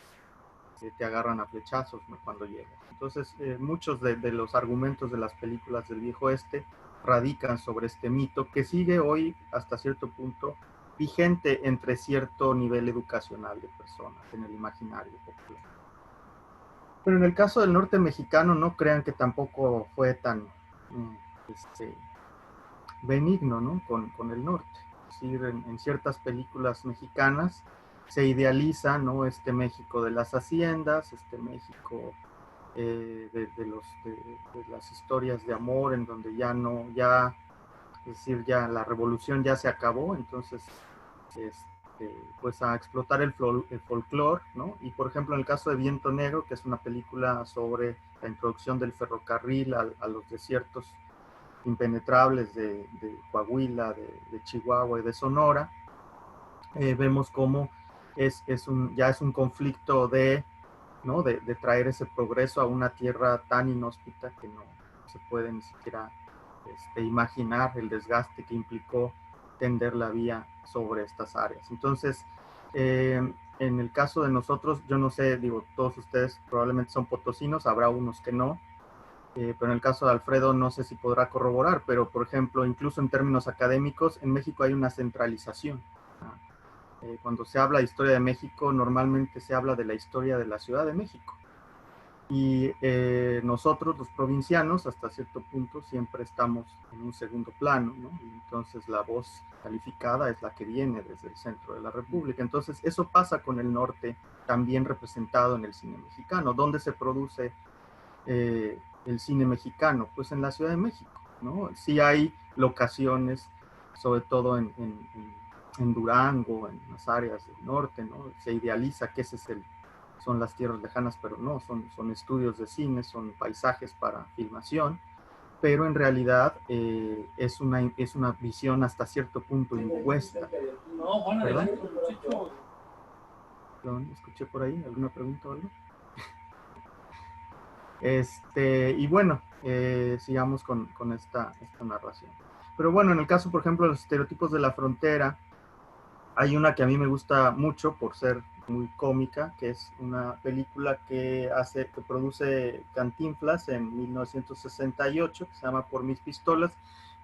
te agarran a flechazos, ¿no? Cuando llegan. Entonces, muchos de los argumentos de las películas del viejo oeste radican sobre este mito que sigue hoy hasta cierto punto vigente entre cierto nivel educacional de personas en el imaginario popular. Pero en el caso del norte mexicano, no crean que tampoco fue tan benigno, ¿no? Con el norte. Es decir, en ciertas películas mexicanas se idealiza, ¿no?, este México de las haciendas, este México de las historias de amor, en donde es decir, ya la revolución ya se acabó, entonces pues a explotar el folclore, ¿no? Y por ejemplo en el caso de Viento Negro, que es una película sobre la introducción del ferrocarril a los desiertos impenetrables de Coahuila, de Chihuahua y de Sonora, vemos cómo ya es un conflicto ¿no?, de traer ese progreso a una tierra tan inhóspita que no se puede ni siquiera imaginar el desgaste que implicó tender la vía sobre estas áreas. Entonces, en el caso de nosotros, yo no sé, digo, todos ustedes probablemente son potosinos, habrá unos que no, pero en el caso de Alfredo no sé si podrá corroborar, pero por ejemplo, incluso en términos académicos, en México hay una centralización. Cuando se habla de historia de México, normalmente se habla de la historia de la Ciudad de México. Y nosotros, los provincianos, hasta cierto punto, siempre estamos en un segundo plano, ¿no? Y entonces la voz calificada es la que viene desde el centro de la República. Entonces eso pasa con el norte, también representado en el cine mexicano. ¿Dónde se produce el cine mexicano? Pues en la Ciudad de México, ¿no? Sí hay locaciones, sobre todo en Durango, en las áreas del norte, ¿no? Se idealiza que son las tierras lejanas, pero no, son estudios de cine, son paisajes para filmación, pero en realidad es una visión hasta cierto punto impuesta. ¿Verdad? ¿Escuché por ahí alguna pregunta o algo? Y bueno, sigamos con esta narración. Pero bueno, en el caso, por ejemplo, de los estereotipos de la frontera, hay una que a mí me gusta mucho por ser muy cómica, que es una película que produce Cantinflas en 1968, que se llama Por mis pistolas,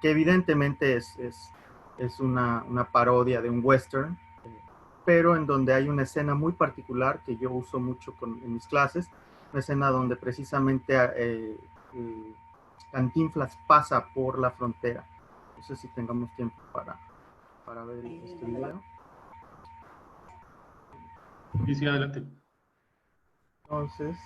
que evidentemente es una parodia de un western, pero en donde hay una escena muy particular que yo uso mucho en mis clases, una escena donde precisamente Cantinflas pasa por la frontera. No sé si tengamos tiempo para ver este video. Sí, adelante. Entonces,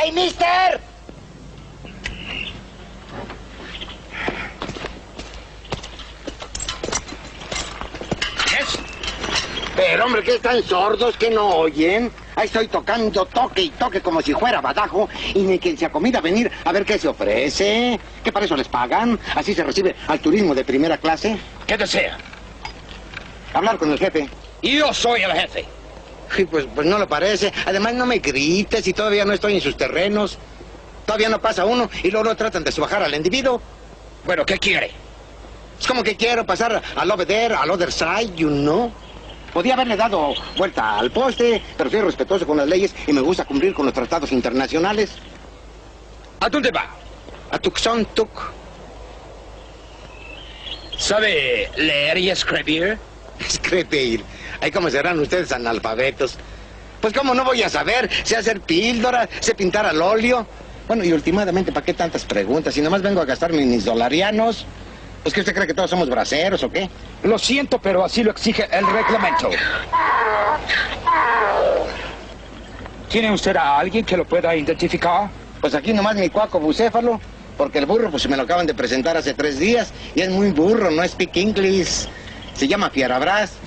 ¡Hey, mister! Pero, hombre, ¿qué están sordos? ¿Que no oyen? Ahí estoy tocando toque y toque como si fuera badajo y ni quien sea comida venir a ver qué se ofrece. ¿Que para eso les pagan? ¿Así se recibe al turismo de primera clase? ¿Qué desea? Hablar con el jefe. Yo soy el jefe. Sí, pues no lo parece. Además, no me grites y todavía no estoy en sus terrenos. Todavía no pasa uno y luego tratan de subajar al individuo. Bueno, ¿qué quiere? Es como que quiero pasar al over there, al other side, you know. Podía haberle dado vuelta al poste, pero soy respetuoso con las leyes y me gusta cumplir con los tratados internacionales. ¿A dónde va? A Tucson, Tuc. ¿Sabe leer y escribir? Escribir. Ay, ¿cómo serán ustedes analfabetos? Pues, ¿cómo no voy a saber? Sé hacer píldoras, sé pintar al óleo. Bueno, y últimamente, ¿para qué tantas preguntas? Si nomás vengo a gastarme mis dolarianos. ¿Pues que usted cree que todos somos braceros o qué? Lo siento, pero así lo exige el reglamento. ¿Tiene usted a alguien que lo pueda identificar? Pues aquí nomás mi cuaco bucéfalo, porque el burro pues me lo acaban de presentar hace 3 días y es muy burro, no speak English. Se llama Fierabras.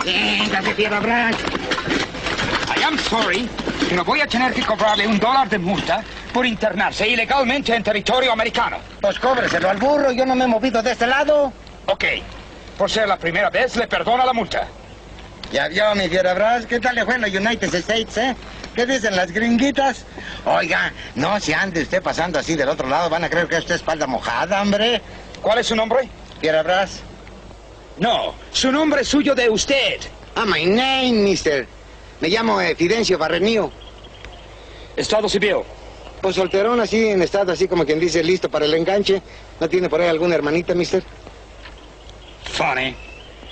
Véngase, Fierabras. I am sorry, pero voy a tener que cobrarle $1 de multa por internarse ilegalmente en territorio americano. Pues cóbreselo al burro, yo no me he movido de este lado. Ok, por ser la primera vez, le perdona la multa. Ya vio, mi Fierabras, ¿qué tal le fue en los United States, eh? ¿Qué dicen las gringuitas? Oiga, no se ande usted pasando así del otro lado, van a creer que es usted espalda mojada, hombre. ¿Cuál es su nombre? Fierabras. No, su nombre es suyo de usted. Ah, my name, mister. Me llamo Fidencio Barrenio. Estado civil. Pues solterón, así, en estado así como quien dice, listo para el enganche. ¿No tiene por ahí alguna hermanita, mister? Fanny.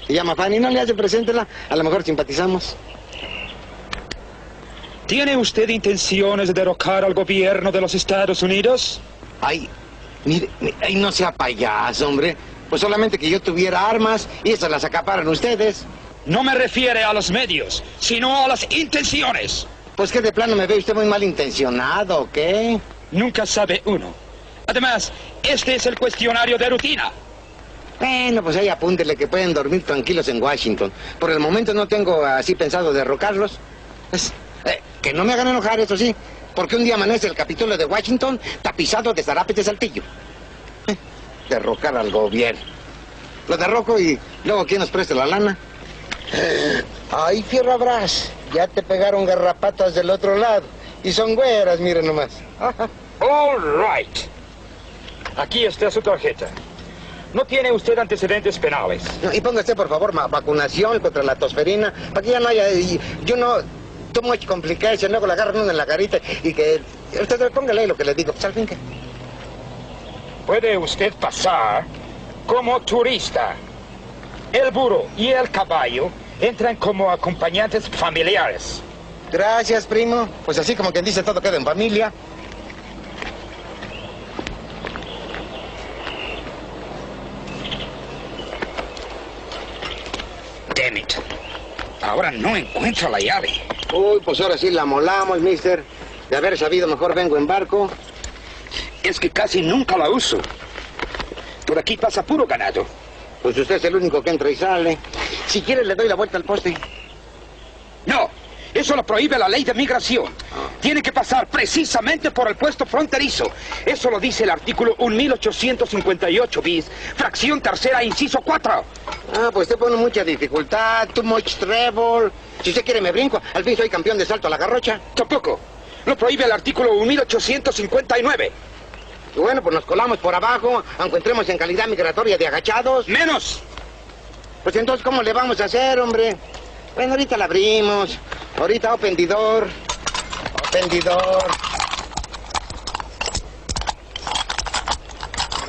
Se llama Fanny, ¿no le hace preséntela? A lo mejor simpatizamos. ¿Tiene usted intenciones de derrocar al gobierno de los Estados Unidos? Ay, mire, ay, no sea payaso, hombre. Pues solamente que yo tuviera armas y esas las acaparan ustedes. No me refiere a los medios, sino a las intenciones. Pues que de plano me ve usted muy malintencionado, ¿o qué? Nunca sabe uno. Además, este es el cuestionario de rutina. Bueno, pues ahí apúntele que pueden dormir tranquilos en Washington. Por el momento no tengo así pensado derrocarlos. Que no me hagan enojar, eso sí, porque un día amanece el Capitolio de Washington tapizado de zarapes de saltillo. Derrocar al gobierno. Lo derroco y luego ¿quién nos preste la lana? Ay, Fierabras, ya te pegaron garrapatas del otro lado. Y son güeras, miren nomás. All right. Aquí está su tarjeta. No tiene usted antecedentes penales. No, y ponga usted, por favor, vacunación contra la tosferina, para que ya no haya... Yo no... Too much complication, luego la agarran uno en la carita y que... Usted póngale lo que le digo, pues al fin que... Puede usted pasar como turista. El burro y el caballo entran como acompañantes familiares. Gracias, primo. Pues así como quien dice, todo queda en familia. Damn it. Ahora no encuentro la llave. Uy, pues ahora sí la molamos, mister. De haber sabido, mejor vengo en barco. Es que casi nunca la uso. Por aquí pasa puro ganado. Pues usted es el único que entra y sale. Si quiere, le doy la vuelta al poste. No, eso lo prohíbe la ley de migración. Tiene que pasar precisamente por el puesto fronterizo. Eso lo dice el artículo 1858 bis, fracción tercera, inciso 4. Ah, pues usted pone mucha dificultad, too much trouble. Si usted quiere me brinco, al fin soy campeón de salto a la garrocha. Tampoco. Lo prohíbe el artículo 1859. Y bueno, pues nos colamos por abajo, aunque entremos en calidad migratoria de agachados. ¡Menos! Pues entonces, ¿cómo le vamos a hacer, hombre? Bueno, ahorita la abrimos. Ahorita open the door. Open the door.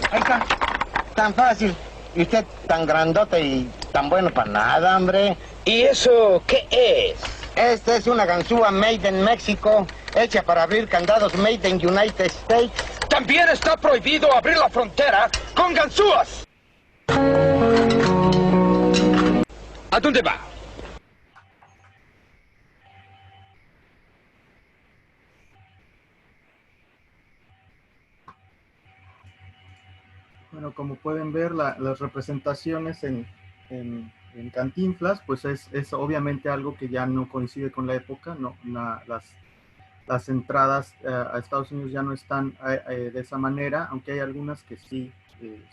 Ahí está. Tan fácil. Y usted tan grandote y tan bueno para nada, hombre. ¿Y eso qué es? Esta es una ganzúa made in México, hecha para abrir candados made in United States. También está prohibido abrir la frontera con ganzúas. ¿A dónde va? Bueno, como pueden ver, las representaciones en Cantinflas, pues es obviamente algo que ya no coincide con la época, no, las entradas a Estados Unidos ya no están de esa manera, aunque hay algunas que sí,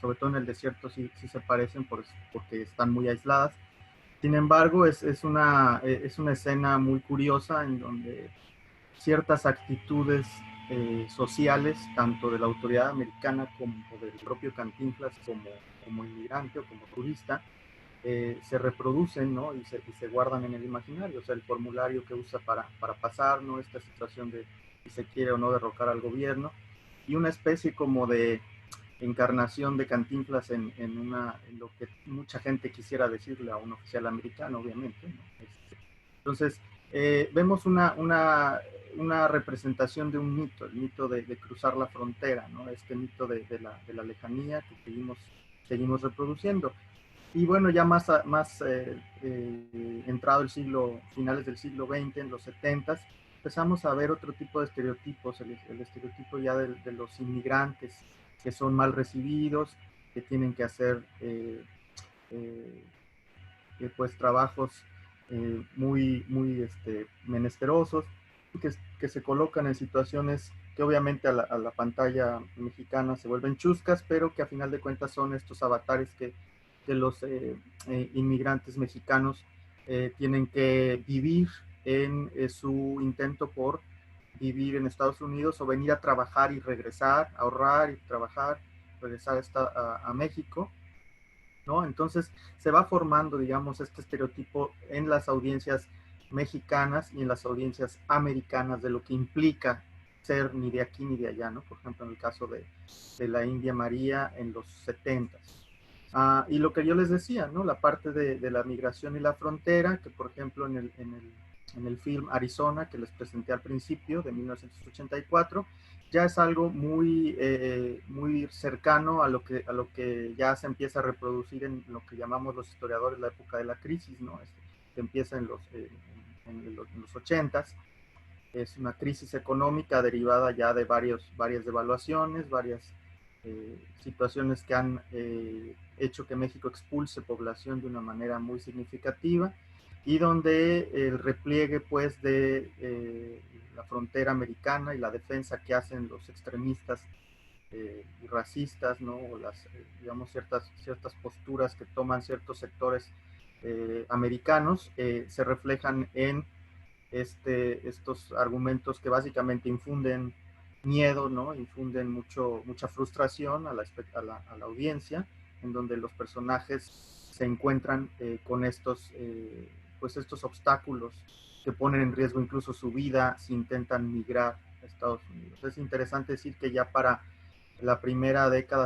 sobre todo en el desierto sí se parecen porque están muy aisladas. Sin embargo, es una escena muy curiosa en donde ciertas actitudes sociales, tanto de la autoridad americana como del propio Cantinflas como inmigrante o como turista, se reproducen, ¿no? y se guardan en el imaginario. O sea, el formulario que usa para pasar, ¿no? Esta situación de si se quiere o no derrocar al gobierno, y una especie como de encarnación de Cantinflas en lo que mucha gente quisiera decirle a un oficial americano, obviamente, ¿no? Entonces, vemos una representación de un mito, el mito de cruzar la frontera, ¿no? Este mito de la lejanía que seguimos reproduciendo. Y bueno, ya más entrado el finales del siglo XX, en los 70s, empezamos a ver otro tipo de estereotipos, el estereotipo ya de los inmigrantes que son mal recibidos, que tienen que hacer pues trabajos muy menesterosos, que se colocan en situaciones que obviamente a la pantalla mexicana se vuelven chuscas, pero que a final de cuentas son estos avatares que los inmigrantes mexicanos tienen que vivir en su intento por vivir en Estados Unidos o venir a trabajar y regresar, ahorrar y trabajar, regresar a México, ¿no? Entonces se va formando, digamos, este estereotipo en las audiencias mexicanas y en las audiencias americanas de lo que implica ser ni de aquí ni de allá, ¿no? Por ejemplo, en el caso de la India María en los 70s. Y lo que yo les decía, ¿no? La parte de la migración y la frontera, que por ejemplo en el film Arizona, que les presenté al principio, de 1984, ya es algo muy, muy cercano a lo que ya se empieza a reproducir en lo que llamamos los historiadores la época de la crisis, ¿no? Que empieza en los 80s. Es una crisis económica derivada ya de varias devaluaciones, varias situaciones que han hecho que México expulse población de una manera muy significativa, y donde el repliegue pues de la frontera americana y la defensa que hacen los extremistas y racistas, ¿no? O digamos ciertas posturas que toman ciertos sectores americanos se reflejan en estos argumentos que básicamente infunden miedo, ¿no? Infunden mucha frustración a la audiencia, en donde los personajes se encuentran con estos obstáculos que ponen en riesgo incluso su vida si intentan migrar a Estados Unidos. Es interesante decir que ya para la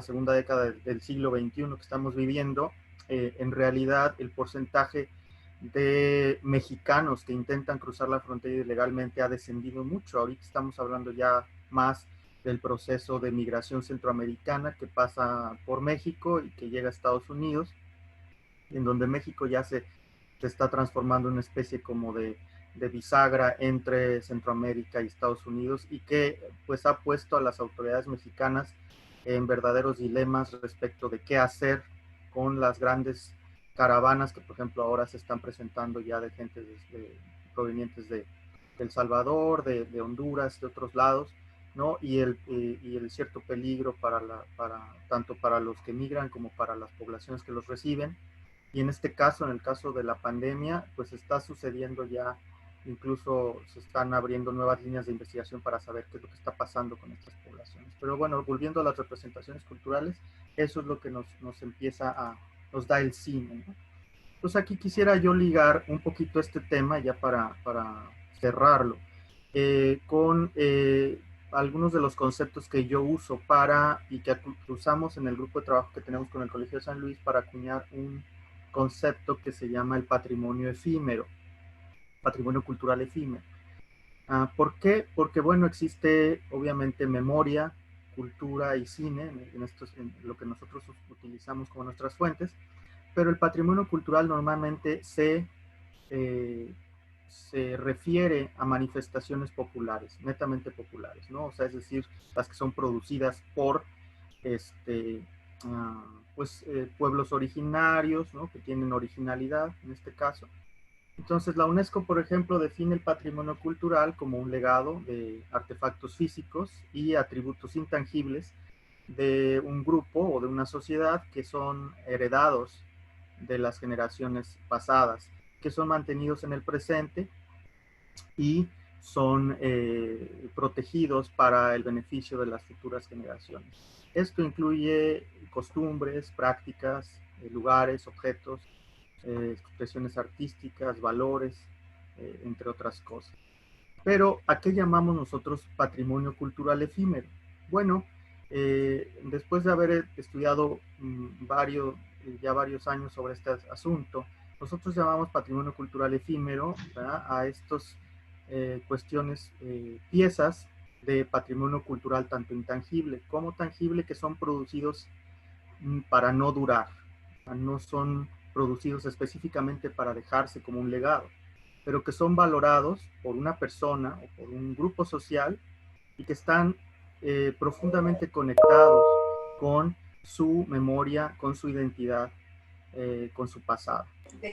segunda década del siglo XXI que estamos viviendo, en realidad el porcentaje de mexicanos que intentan cruzar la frontera ilegalmente ha descendido mucho. Ahorita estamos hablando ya más del proceso de migración centroamericana que pasa por México y que llega a Estados Unidos, en donde México ya se está transformando en una especie como de bisagra entre Centroamérica y Estados Unidos, y que pues ha puesto a las autoridades mexicanas en verdaderos dilemas respecto de qué hacer con las grandes caravanas que por ejemplo ahora se están presentando ya de gente provenientes de El Salvador, de Honduras, de otros lados, ¿no? Y el cierto peligro tanto para los que migran como para las poblaciones que los reciben. Y en este caso, en el caso de la pandemia, pues está sucediendo ya, incluso se están abriendo nuevas líneas de investigación para saber qué es lo que está pasando con estas poblaciones. Pero bueno, volviendo a las representaciones culturales, eso es lo que nos da el cine, ¿no? Entonces aquí quisiera yo ligar un poquito este tema ya para cerrarlo, con algunos de los conceptos que yo uso y que usamos en el grupo de trabajo que tenemos con el Colegio de San Luis para acuñar un concepto que se llama el patrimonio efímero, patrimonio cultural efímero. ¿Por qué? Porque, bueno, existe obviamente memoria, cultura y cine, en lo que nosotros utilizamos como nuestras fuentes, pero el patrimonio cultural normalmente se refiere a manifestaciones populares, netamente populares, ¿no? O sea, es decir, las que son producidas por pueblos originarios, ¿no? Que tienen originalidad en este caso. Entonces la UNESCO, por ejemplo, define el patrimonio cultural como un legado de artefactos físicos y atributos intangibles de un grupo o de una sociedad que son heredados de las generaciones pasadas, que son mantenidos en el presente y son protegidos para el beneficio de las futuras generaciones. Esto incluye costumbres, prácticas, lugares, objetos, expresiones artísticas, valores, entre otras cosas. Pero, ¿a qué llamamos nosotros patrimonio cultural efímero? Bueno, después de haber estudiado varios años sobre este asunto, nosotros llamamos patrimonio cultural efímero, ¿verdad?, a estas cuestiones, piezas de patrimonio cultural tanto intangible como tangible, que son producidos para no durar, no son producidos específicamente para dejarse como un legado, pero que son valorados por una persona o por un grupo social y que están profundamente conectados con su memoria, con su identidad, con su pasado,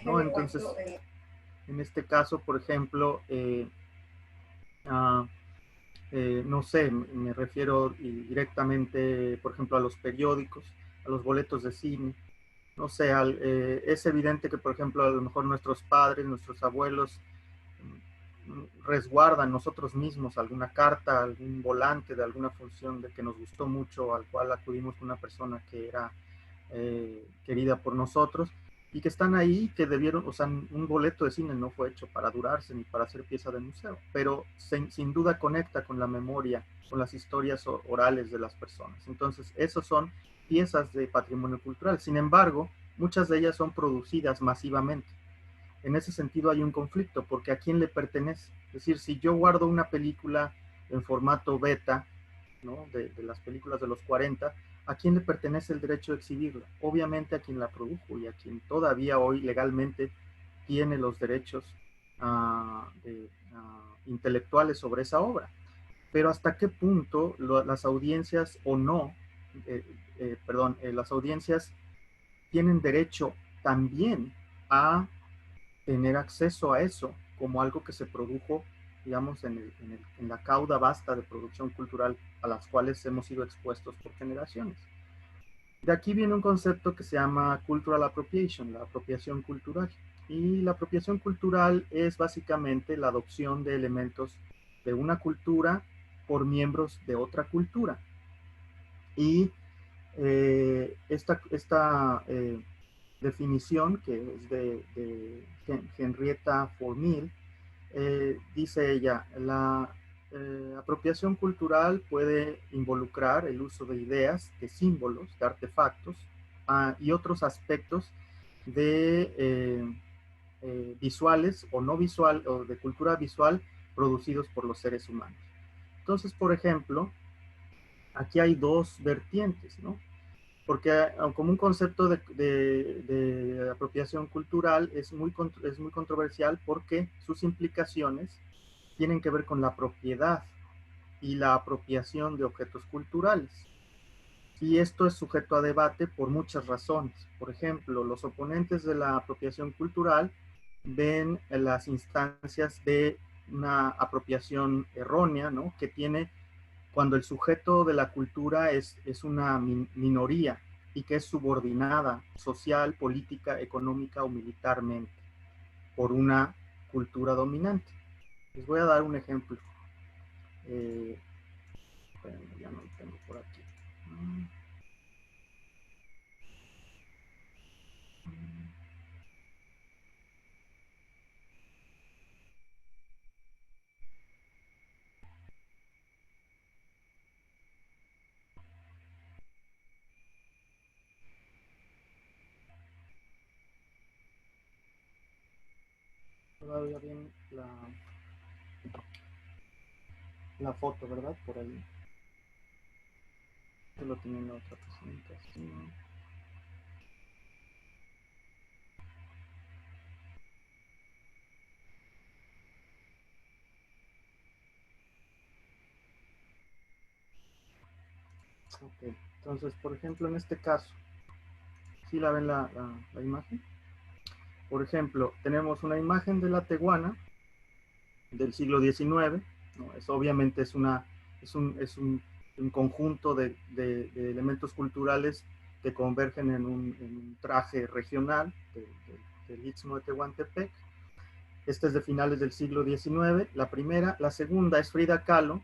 ¿no? Entonces, en este caso, por ejemplo, no sé, me refiero directamente, por ejemplo, a los periódicos, a los boletos de cine, no sé, es evidente que, por ejemplo, a lo mejor nuestros padres, nuestros abuelos resguardan nosotros mismos alguna carta, algún volante de alguna función de que nos gustó mucho, al cual acudimos con una persona que era querida por nosotros, y que están ahí, que debieron, o sea, un boleto de cine no fue hecho para durarse ni para ser pieza de museo, pero sin duda conecta con la memoria, con las historias orales de las personas. Entonces, esos son piezas de patrimonio cultural. Sin embargo, muchas de ellas son producidas masivamente. En ese sentido hay un conflicto, porque ¿a quién le pertenece? Es decir, si yo guardo una película en formato beta, ¿no?, de las películas de los 40, ¿a quién le pertenece el derecho de exhibirla? Obviamente a quien la produjo y a quien todavía hoy legalmente tiene los derechos intelectuales sobre esa obra. Pero ¿hasta qué punto las audiencias o no, las audiencias tienen derecho también a tener acceso a eso como algo que se produjo, digamos, en la cauda vasta de producción cultural a las cuales hemos sido expuestos por generaciones? De aquí viene un concepto que se llama cultural appropriation, la apropiación cultural. Y la apropiación cultural es básicamente la adopción de elementos de una cultura por miembros de otra cultura. Y esta definición, que es de Henrietta Ford Mill, dice ella, la apropiación cultural puede involucrar el uso de ideas, de símbolos, de artefactos y otros aspectos de visuales o no visual, o de cultura visual producidos por los seres humanos. Entonces, por ejemplo, aquí hay dos vertientes, ¿no? Porque como un concepto de apropiación cultural es muy controversial, porque sus implicaciones tienen que ver con la propiedad y la apropiación de objetos culturales. Y esto es sujeto a debate por muchas razones. Por ejemplo, los oponentes de la apropiación cultural ven las instancias de una apropiación errónea, ¿no?, que tiene cuando el sujeto de la cultura es una minoría y que es subordinada social, política, económica o militarmente por una cultura dominante. Les voy a dar un ejemplo. Ya no lo tengo por aquí. Todavía bien la foto, ¿verdad? Por ahí. Esto lo tiene en otra presentación. Ok, entonces, por ejemplo, en este caso, ¿sí la ven la imagen? Por ejemplo, tenemos una imagen de la teguana del siglo XIX, ¿no? Obviamente es un conjunto de elementos culturales que convergen en un traje regional del Istmo de Tehuantepec. Este es de finales del siglo XIX, la primera. La segunda es Frida Kahlo,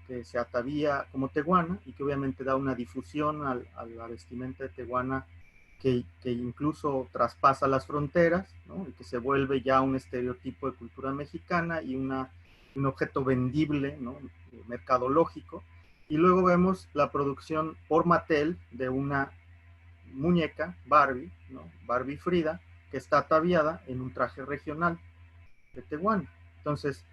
que se atavía como teguana y que obviamente da una difusión a la vestimenta de teguana que incluso traspasa las fronteras, ¿no?, y que se vuelve ya un estereotipo de cultura mexicana y un objeto vendible, ¿no?, mercadológico. Y luego vemos la producción por Mattel de una muñeca, Barbie, ¿no?, Barbie Frida, que está ataviada en un traje regional de Tehuana. Entonces,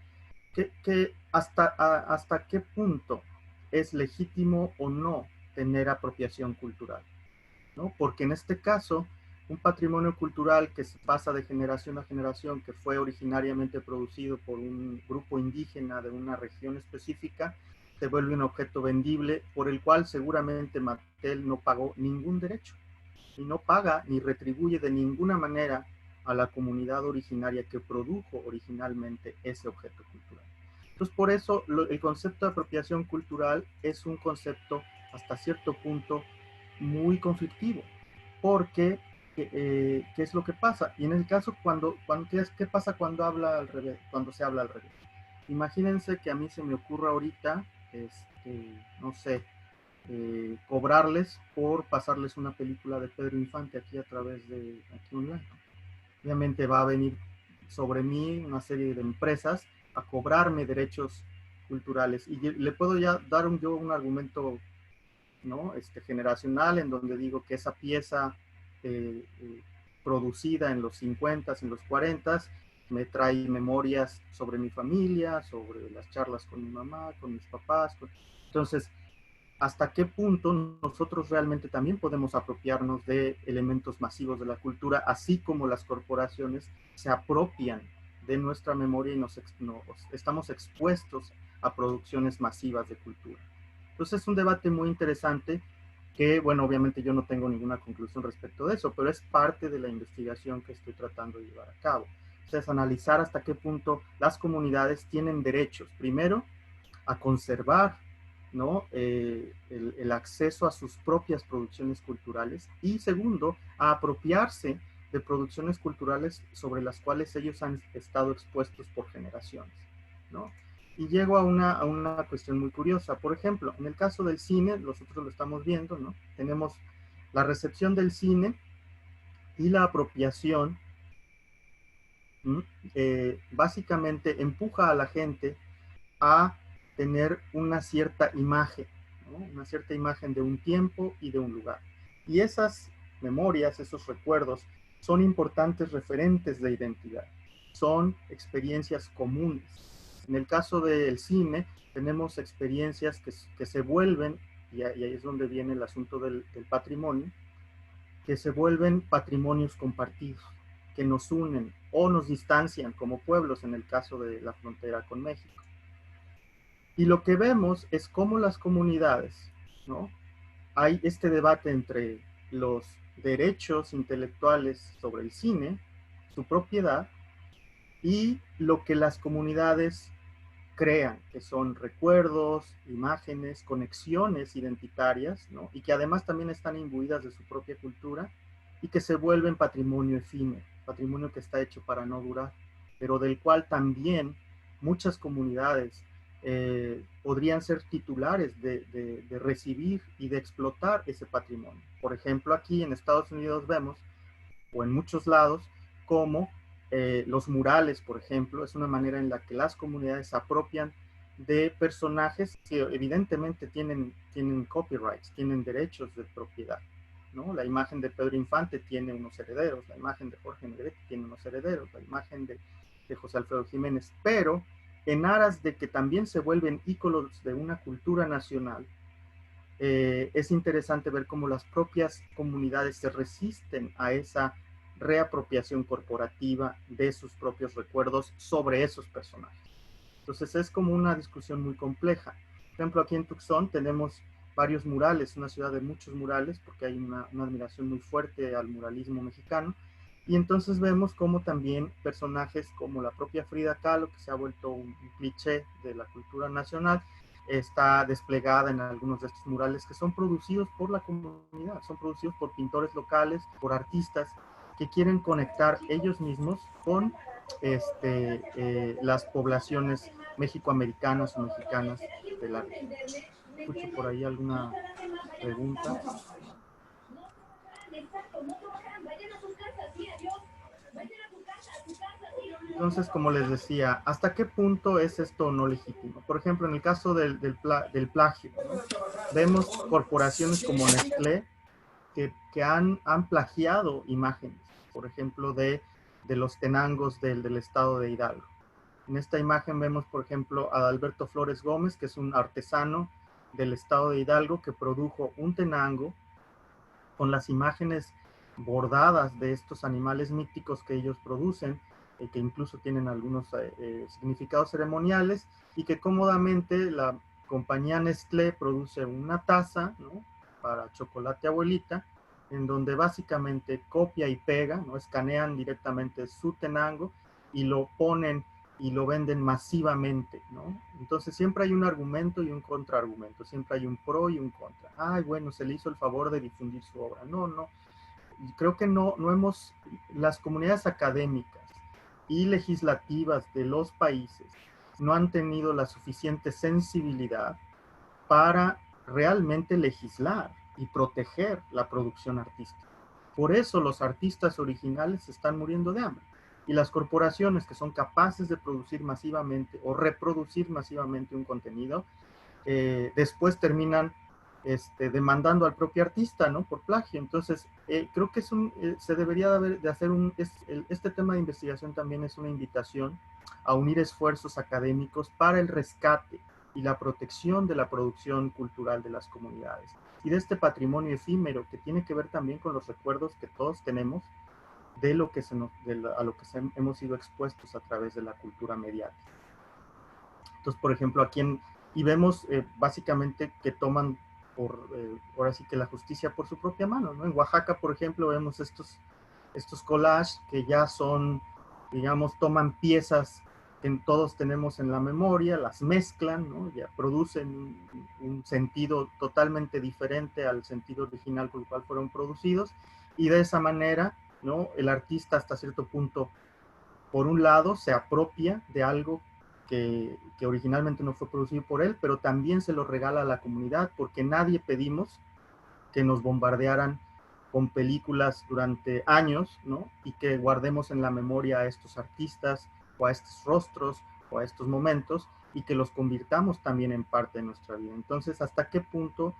¿hasta qué punto es legítimo o no tener apropiación cultural? ¿No? Porque en este caso, un patrimonio cultural que se pasa de generación a generación, que fue originariamente producido por un grupo indígena de una región específica, se vuelve un objeto vendible por el cual seguramente Mattel no pagó ningún derecho, y no paga ni retribuye de ninguna manera a la comunidad originaria que produjo originalmente ese objeto cultural. Entonces, por eso el concepto de apropiación cultural es un concepto hasta cierto punto muy conflictivo, porque qué es lo que pasa. Y en el caso, ¿qué pasa cuando habla al revés, cuando se habla al revés? Imagínense que a mí se me ocurra ahorita, no sé, cobrarles por pasarles una película de Pedro Infante aquí a través de aquí online. Obviamente va a venir sobre mí una serie de empresas a cobrarme derechos culturales y le puedo ya dar yo un argumento, ¿no? Generacional, en donde digo que esa pieza producida en los 50s, en los 40s, me trae memorias sobre mi familia, sobre las charlas con mi mamá, con mis papás. Entonces, ¿hasta qué punto nosotros realmente también podemos apropiarnos de elementos masivos de la cultura, así como las corporaciones se apropian de nuestra memoria y estamos expuestos a producciones masivas de cultura? Entonces es un debate muy interesante que, bueno, obviamente yo no tengo ninguna conclusión respecto de eso, pero es parte de la investigación que estoy tratando de llevar a cabo. Entonces, analizar hasta qué punto las comunidades tienen derechos, primero, a conservar, ¿no? el acceso a sus propias producciones culturales y segundo, a apropiarse de producciones culturales sobre las cuales ellos han estado expuestos por generaciones, ¿no? Y llego a una cuestión muy curiosa. Por ejemplo, en el caso del cine, nosotros lo estamos viendo, ¿no? Tenemos la recepción del cine y la apropiación, básicamente empuja a la gente a tener una cierta imagen, ¿no? Una cierta imagen de un tiempo y de un lugar. Y esas memorias, esos recuerdos, son importantes referentes de identidad. Son experiencias comunes. En el caso del cine, tenemos experiencias que se vuelven, y ahí es donde viene el asunto del patrimonio, que se vuelven patrimonios compartidos, que nos unen o nos distancian como pueblos en el caso de la frontera con México. Y lo que vemos es cómo las comunidades, ¿no? Hay este debate entre los derechos intelectuales sobre el cine, su propiedad, y lo que las comunidades crean, que son recuerdos, imágenes, conexiones identitarias, ¿no? Y que además también están imbuidas de su propia cultura y que se vuelven patrimonio efímero, patrimonio que está hecho para no durar, pero del cual también muchas comunidades podrían ser titulares de recibir y de explotar ese patrimonio. Por ejemplo, aquí en Estados Unidos vemos, o en muchos lados, como los murales, por ejemplo, es una manera en la que las comunidades se apropian de personajes que evidentemente tienen copyrights, tienen derechos de propiedad, ¿no? La imagen de Pedro Infante tiene unos herederos, la imagen de Jorge Negrete tiene unos herederos, la imagen de José Alfredo Jiménez, pero en aras de que también se vuelven íconos de una cultura nacional, es interesante ver cómo las propias comunidades se resisten a esa reapropiación corporativa de sus propios recuerdos sobre esos personajes. Entonces es como una discusión muy compleja. Por ejemplo, aquí en Tucson tenemos varios murales, una ciudad de muchos murales, porque hay una admiración muy fuerte al muralismo mexicano, y entonces vemos como también personajes como la propia Frida Kahlo, que se ha vuelto un cliché de la cultura nacional, está desplegada en algunos de estos murales que son producidos por la comunidad, son producidos por pintores locales, por artistas que quieren conectar ellos mismos con las poblaciones mexicoamericanas o mexicanas de la región. Escucho por ahí alguna pregunta. Entonces, como les decía, ¿hasta qué punto es esto no legítimo? Por ejemplo, en el caso del plagio, ¿no? Vemos corporaciones como Nestlé que han plagiado imágenes, por ejemplo, de los tenangos del estado de Hidalgo. En esta imagen vemos, por ejemplo, a Adalberto Flores Gómez, que es un artesano del estado de Hidalgo que produjo un tenango con las imágenes bordadas de estos animales míticos que ellos producen, que incluso tienen algunos significados ceremoniales, y que cómodamente la compañía Nestlé produce una taza, ¿no?, para chocolate abuelita, en donde básicamente copia y pega, ¿no?, escanean directamente su tenango y lo ponen y lo venden masivamente, ¿no? Entonces siempre hay un argumento y un contraargumento, siempre hay un pro y un contra. Ay, bueno, se le hizo el favor de difundir su obra. No, no. creo que las comunidades académicas y legislativas de los países no han tenido la suficiente sensibilidad para realmente legislar y proteger la producción artística. Por eso los artistas originales están muriendo de hambre. Y las corporaciones que son capaces de producir masivamente o reproducir masivamente un contenido, después terminan demandando al propio artista, ¿no? Por plagio. Entonces, creo que se debería de hacer este tema de investigación también es una invitación a unir esfuerzos académicos para el rescate y la protección de la producción cultural de las comunidades y de este patrimonio efímero que tiene que ver también con los recuerdos que todos tenemos de lo que hemos sido expuestos a través de la cultura mediática. Entonces, por ejemplo, y vemos básicamente que toman ahora sí que la justicia por su propia mano, ¿no? En Oaxaca, por ejemplo, vemos estos collages que ya son, digamos, toman piezas que todos tenemos en la memoria, las mezclan, ¿no? Ya producen un sentido totalmente diferente al sentido original por el cual fueron producidos, y de esa manera, ¿no? El artista hasta cierto punto, por un lado, se apropia de algo que originalmente no fue producido por él, pero también se lo regala a la comunidad, porque nadie pedimos que nos bombardearan con películas durante años, ¿no? Y que guardemos en la memoria a estos artistas, o a estos rostros, o a estos momentos, y que los convirtamos también en parte de nuestra vida. Entonces, ¿hasta qué punto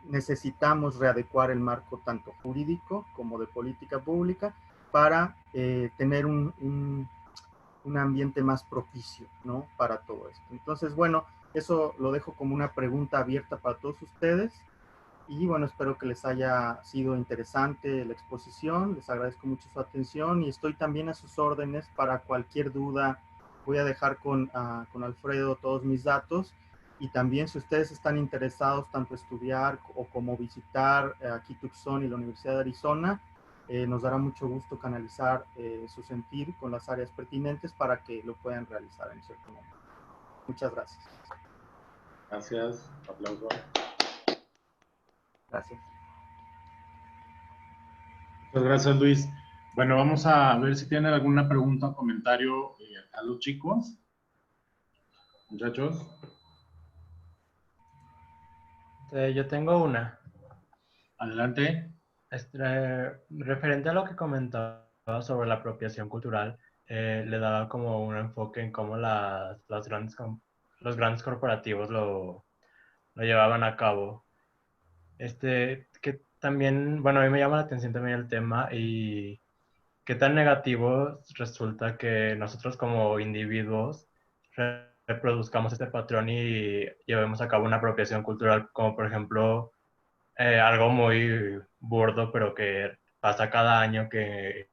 necesitamos readecuar el marco tanto jurídico como de política pública para tener un ambiente más propicio, ¿no? Para todo esto? Entonces, bueno, eso lo dejo como una pregunta abierta para todos ustedes. Y bueno, espero que les haya sido interesante la exposición. Les agradezco mucho su atención y estoy también a sus órdenes para cualquier duda. Voy a dejar con Alfredo todos mis datos. Y también, si ustedes están interesados tanto estudiar o como visitar aquí Tucson y la Universidad de Arizona, nos dará mucho gusto canalizar su sentir con las áreas pertinentes para que lo puedan realizar en cierto momento. Muchas gracias. Gracias. Aplauso. Gracias. Muchas gracias, Luis. Bueno, vamos a ver si tienen alguna pregunta o comentario a los chicos. Muchachos. Yo tengo una. Adelante. Referente a lo que comentaba sobre la apropiación cultural, le daba como un enfoque en cómo los grandes corporativos lo llevaban a cabo. Que también, bueno, a mí me llama la atención también el tema y qué tan negativo resulta que nosotros como individuos reproduzcamos este patrón y llevemos a cabo una apropiación cultural, como por ejemplo algo muy burdo, pero que pasa cada año, que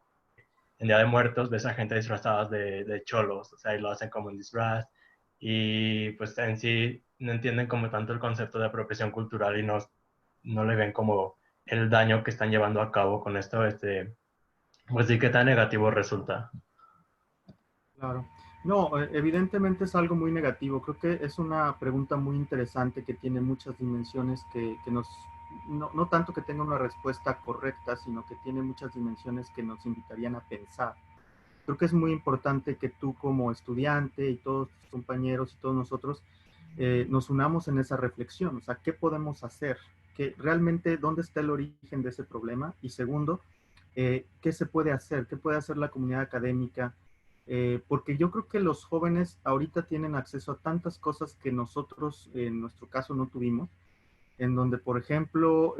en Día de Muertos ves a gente disfrazadas de cholos, o sea, y lo hacen como un disfraz, y pues en sí no entienden como tanto el concepto de apropiación cultural y no le ven como el daño que están llevando a cabo con esto, pues sí, qué tan negativo resulta. Claro. No, evidentemente es algo muy negativo. Creo que es una pregunta muy interesante que tiene muchas dimensiones que no tanto que tenga una respuesta correcta, sino que tiene muchas dimensiones que nos invitarían a pensar. Creo que es muy importante que tú como estudiante y todos tus compañeros y todos nosotros nos unamos en esa reflexión. O sea, ¿qué podemos hacer? Realmente, ¿dónde está el origen de ese problema? Y segundo, ¿qué se puede hacer? ¿Qué puede hacer la comunidad académica? Porque yo creo que los jóvenes ahorita tienen acceso a tantas cosas que nosotros, en nuestro caso, no tuvimos, en donde, por ejemplo,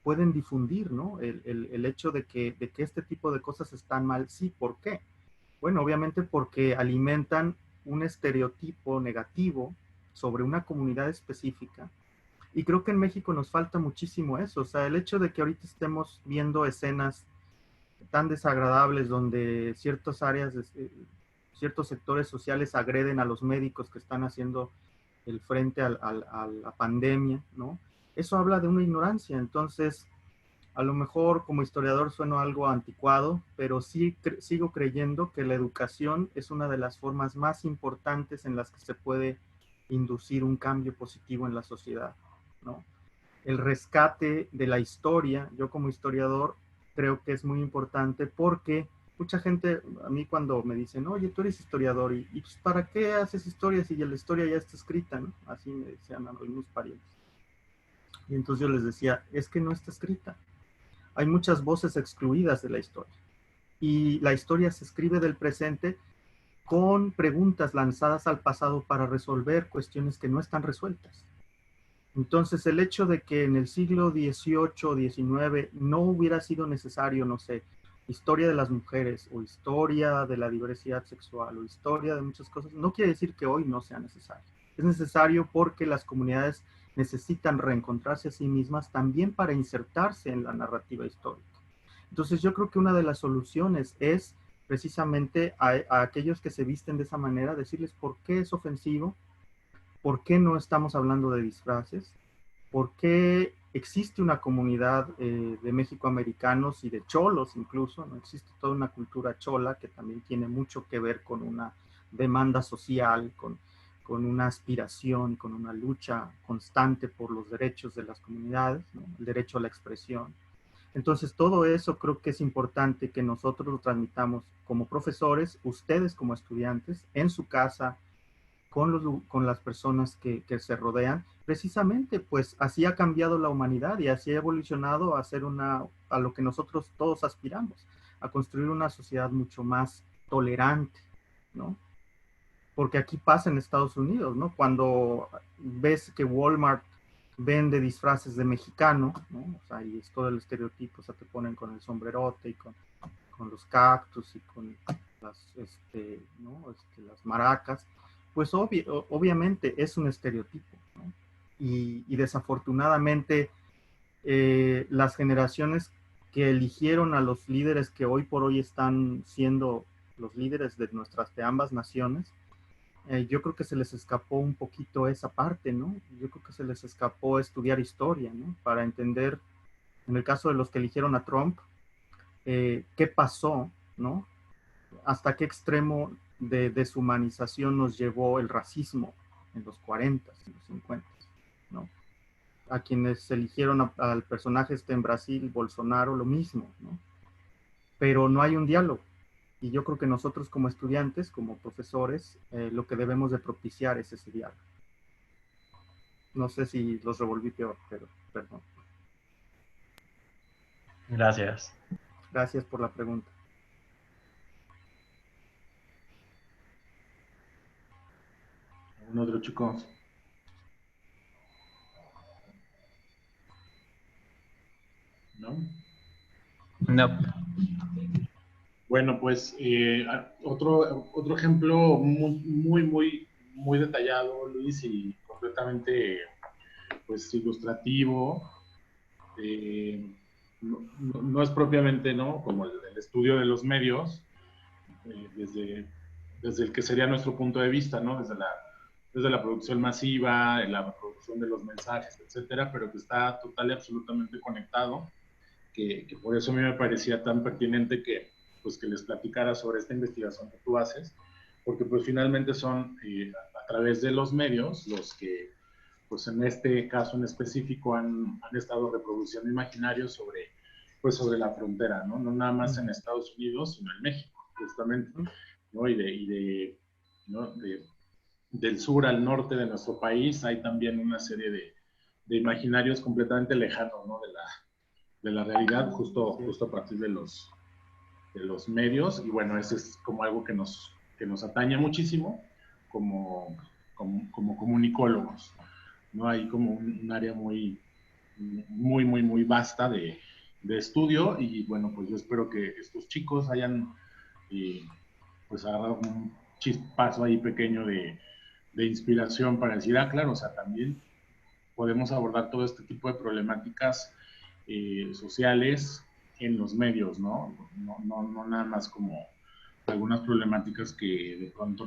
pueden difundir, ¿no? El hecho de que este tipo de cosas están mal. Sí, ¿por qué? Bueno, obviamente porque alimentan un estereotipo negativo sobre una comunidad específica. Y creo que en México nos falta muchísimo eso. O sea, el hecho de que ahorita estemos viendo escenas tan desagradables donde ciertas áreas, ciertos sectores sociales agreden a los médicos que están haciendo el frente a la pandemia, ¿no? Eso habla de una ignorancia. Entonces, a lo mejor como historiador sueno algo anticuado, pero sí sigo creyendo que la educación es una de las formas más importantes en las que se puede inducir un cambio positivo en la sociedad, ¿no? el rescate de la historia. Yo como historiador creo que es muy importante porque mucha gente, a mí cuando me dicen, oye, tú eres historiador, ¿y pues, para qué haces historia si la historia ya está escrita, ¿no? Así me decían algunos parientes. Y entonces yo les decía, es que no está escrita. Hay muchas voces excluidas de la historia. Y la historia se escribe del presente con preguntas lanzadas al pasado para resolver cuestiones que no están resueltas. Entonces, el hecho de que en el siglo XVIII, XIX no hubiera sido necesario, no sé, historia de las mujeres o historia de la diversidad sexual o historia de muchas cosas, no quiere decir que hoy no sea necesario. Es necesario porque las comunidades necesitan reencontrarse a sí mismas también para insertarse en la narrativa histórica. Entonces, yo creo que una de las soluciones es precisamente a aquellos que se visten de esa manera, decirles por qué es ofensivo, por qué no estamos hablando de disfraces, por qué existe una comunidad de mexicoamericanos y de cholos incluso, ¿no? Existe toda una cultura chola que también tiene mucho que ver con una demanda social, con una aspiración, con una lucha constante por los derechos de las comunidades, ¿no? El derecho a la expresión. Entonces, todo eso creo que es importante que nosotros lo transmitamos como profesores, ustedes como estudiantes, en su casa, con las personas que se rodean. Precisamente, pues así ha cambiado la humanidad y así ha evolucionado a ser a lo que nosotros todos aspiramos, a construir una sociedad mucho más tolerante, ¿no? Porque aquí pasa en Estados Unidos, ¿no? Cuando ves que Walmart vende disfraces de mexicano, ¿no? O sea, y es todo el estereotipo, o sea, te ponen con el sombrerote y con los cactus y con las, ¿no? Las maracas, pues obviamente es un estereotipo, ¿no? Y desafortunadamente las generaciones que eligieron a los líderes que hoy por hoy están siendo los líderes de de ambas naciones, yo creo que se les escapó un poquito esa parte, ¿no? Yo creo que se les escapó estudiar historia, ¿no? Para entender, en el caso de los que eligieron a Trump, qué pasó, ¿no? Hasta qué extremo de deshumanización nos llevó el racismo en los 40, en los 50, ¿no? A quienes eligieron al personaje en Brasil, Bolsonaro, lo mismo, ¿no? Pero no hay un diálogo. Y yo creo que nosotros como estudiantes, como profesores, lo que debemos de propiciar es ese diálogo. No sé si los revolví peor, pero perdón. Gracias. Gracias por la pregunta. ¿Algún otro, chicos? ¿No? No. Bueno, pues otro ejemplo muy detallado, Luis, y completamente pues ilustrativo. No es propiamente, ¿no?, como el estudio de los medios, desde el que sería nuestro punto de vista, ¿no?, desde la producción masiva, la producción de los mensajes, etcétera, pero que está total y absolutamente conectado, que por eso a mí me parecía tan pertinente que les platicara sobre esta investigación que tú haces, porque pues finalmente son a través de los medios los que, pues en este caso en específico, han estado reproduciendo imaginarios sobre la frontera, ¿no? No nada más en Estados Unidos, sino en México, justamente, ¿no? Del sur al norte de nuestro país hay también una serie de imaginarios completamente lejanos, ¿no?, de la realidad, justo a partir de los medios. Y bueno, eso es como algo que nos atañe muchísimo como comunicólogos, ¿no? Hay como un área muy vasta de estudio, y bueno, pues yo espero que estos chicos hayan pues agarrado un chispazo ahí pequeño de inspiración para decir, claro, o sea, también podemos abordar todo este tipo de problemáticas sociales en los medios, ¿no? No nada más como algunas problemáticas que de pronto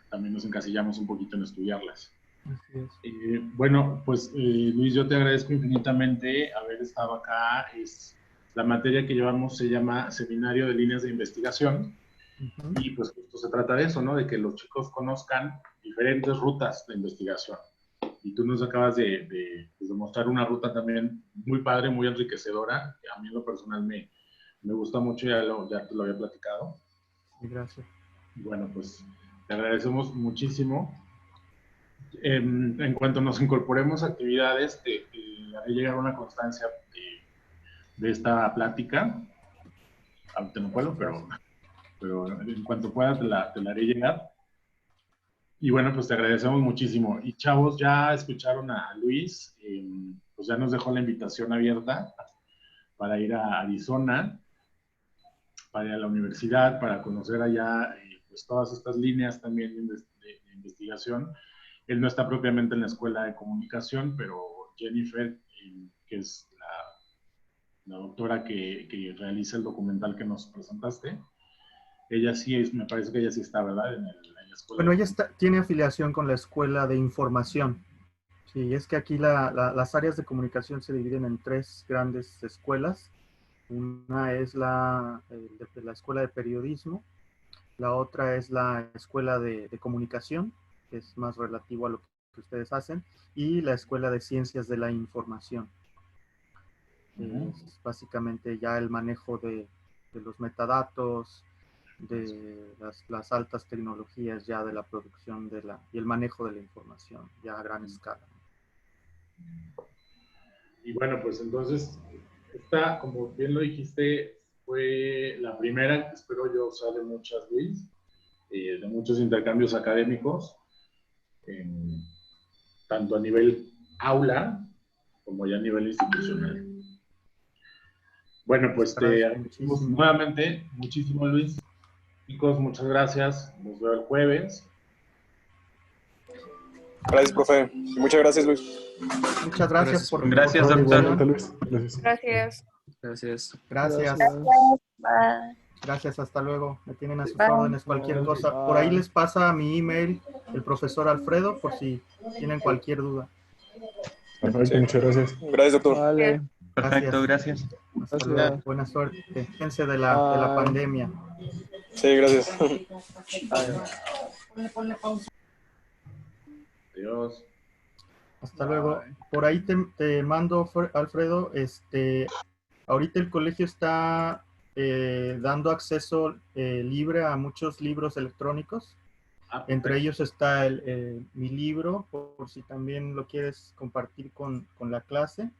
también nos encasillamos un poquito en estudiarlas. Así es. Bueno, pues Luis, yo te agradezco infinitamente haber estado acá. La materia que llevamos se llama Seminario de Líneas de Investigación, y pues justo se trata de eso, ¿no?, de que los chicos conozcan diferentes rutas de investigación, y tú nos acabas de mostrar una ruta también muy padre, muy enriquecedora, que a mí en lo personal me gusta mucho, ya te lo había platicado. Gracias. Bueno, pues te agradecemos muchísimo. En cuanto nos incorporemos a actividades, te haré llegar una constancia de esta plática. Ahorita no puedo, pero en cuanto pueda te la haré llegar. Y bueno, pues te agradecemos muchísimo. Y chavos, ya escucharon a Luis, pues ya nos dejó la invitación abierta para ir a Arizona, para ir a la universidad, para conocer allá pues todas estas líneas también de investigación. Él no está propiamente en la escuela de comunicación, pero Jennifer, que es la doctora que realiza el documental que nos presentaste, ella sí me parece que ella sí está, ¿verdad? En la escuela. Bueno, ella tiene afiliación con la Escuela de Información. Sí, es que aquí las áreas de comunicación se dividen en 3 grandes escuelas. Una es la Escuela de Periodismo, la otra es la Escuela de Comunicación, que es más relativo a lo que ustedes hacen, y la Escuela de Ciencias de la Información. Es básicamente ya el manejo de los metadatos, de las altas tecnologías ya de la producción y el manejo de la información ya a gran escala. Y bueno, pues entonces, esta, como bien lo dijiste, fue la primera, que espero yo, sea de muchas, Luis, de muchos intercambios académicos, tanto a nivel aula como ya a nivel institucional. Bueno, pues te agradecemos nuevamente muchísimo, Luis. Chicos, muchas gracias. Nos vemos el jueves. Gracias, profe. Muchas gracias, Luis. Muchas gracias por Gracias, doctor. Gracias. Gracias. Bye. Gracias, hasta luego. Me tienen a sus órdenes cualquier cosa. Por ahí les pasa mi email el profesor Alfredo por si tienen cualquier duda. Perfecto, muchas gracias. Gracias, doctor. Vale. Perfecto, gracias. Hasta luego. Buena suerte. Fíjense de la pandemia. Sí, gracias. Adiós. Hasta luego. Por ahí te mando, Alfredo, ahorita el colegio está dando acceso libre a muchos libros electrónicos. Entre ellos está mi libro, por si también lo quieres compartir con la clase,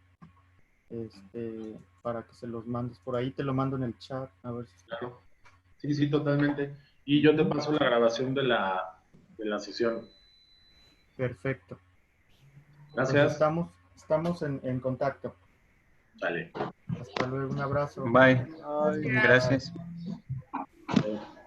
para que se los mandes por ahí. Te lo mando en el chat. A ver si claro. Sí, totalmente. Y yo te paso la grabación de la sesión. Perfecto. Gracias. Entonces estamos en contacto. Dale. Hasta luego, un abrazo. Bye. Gracias. Bye.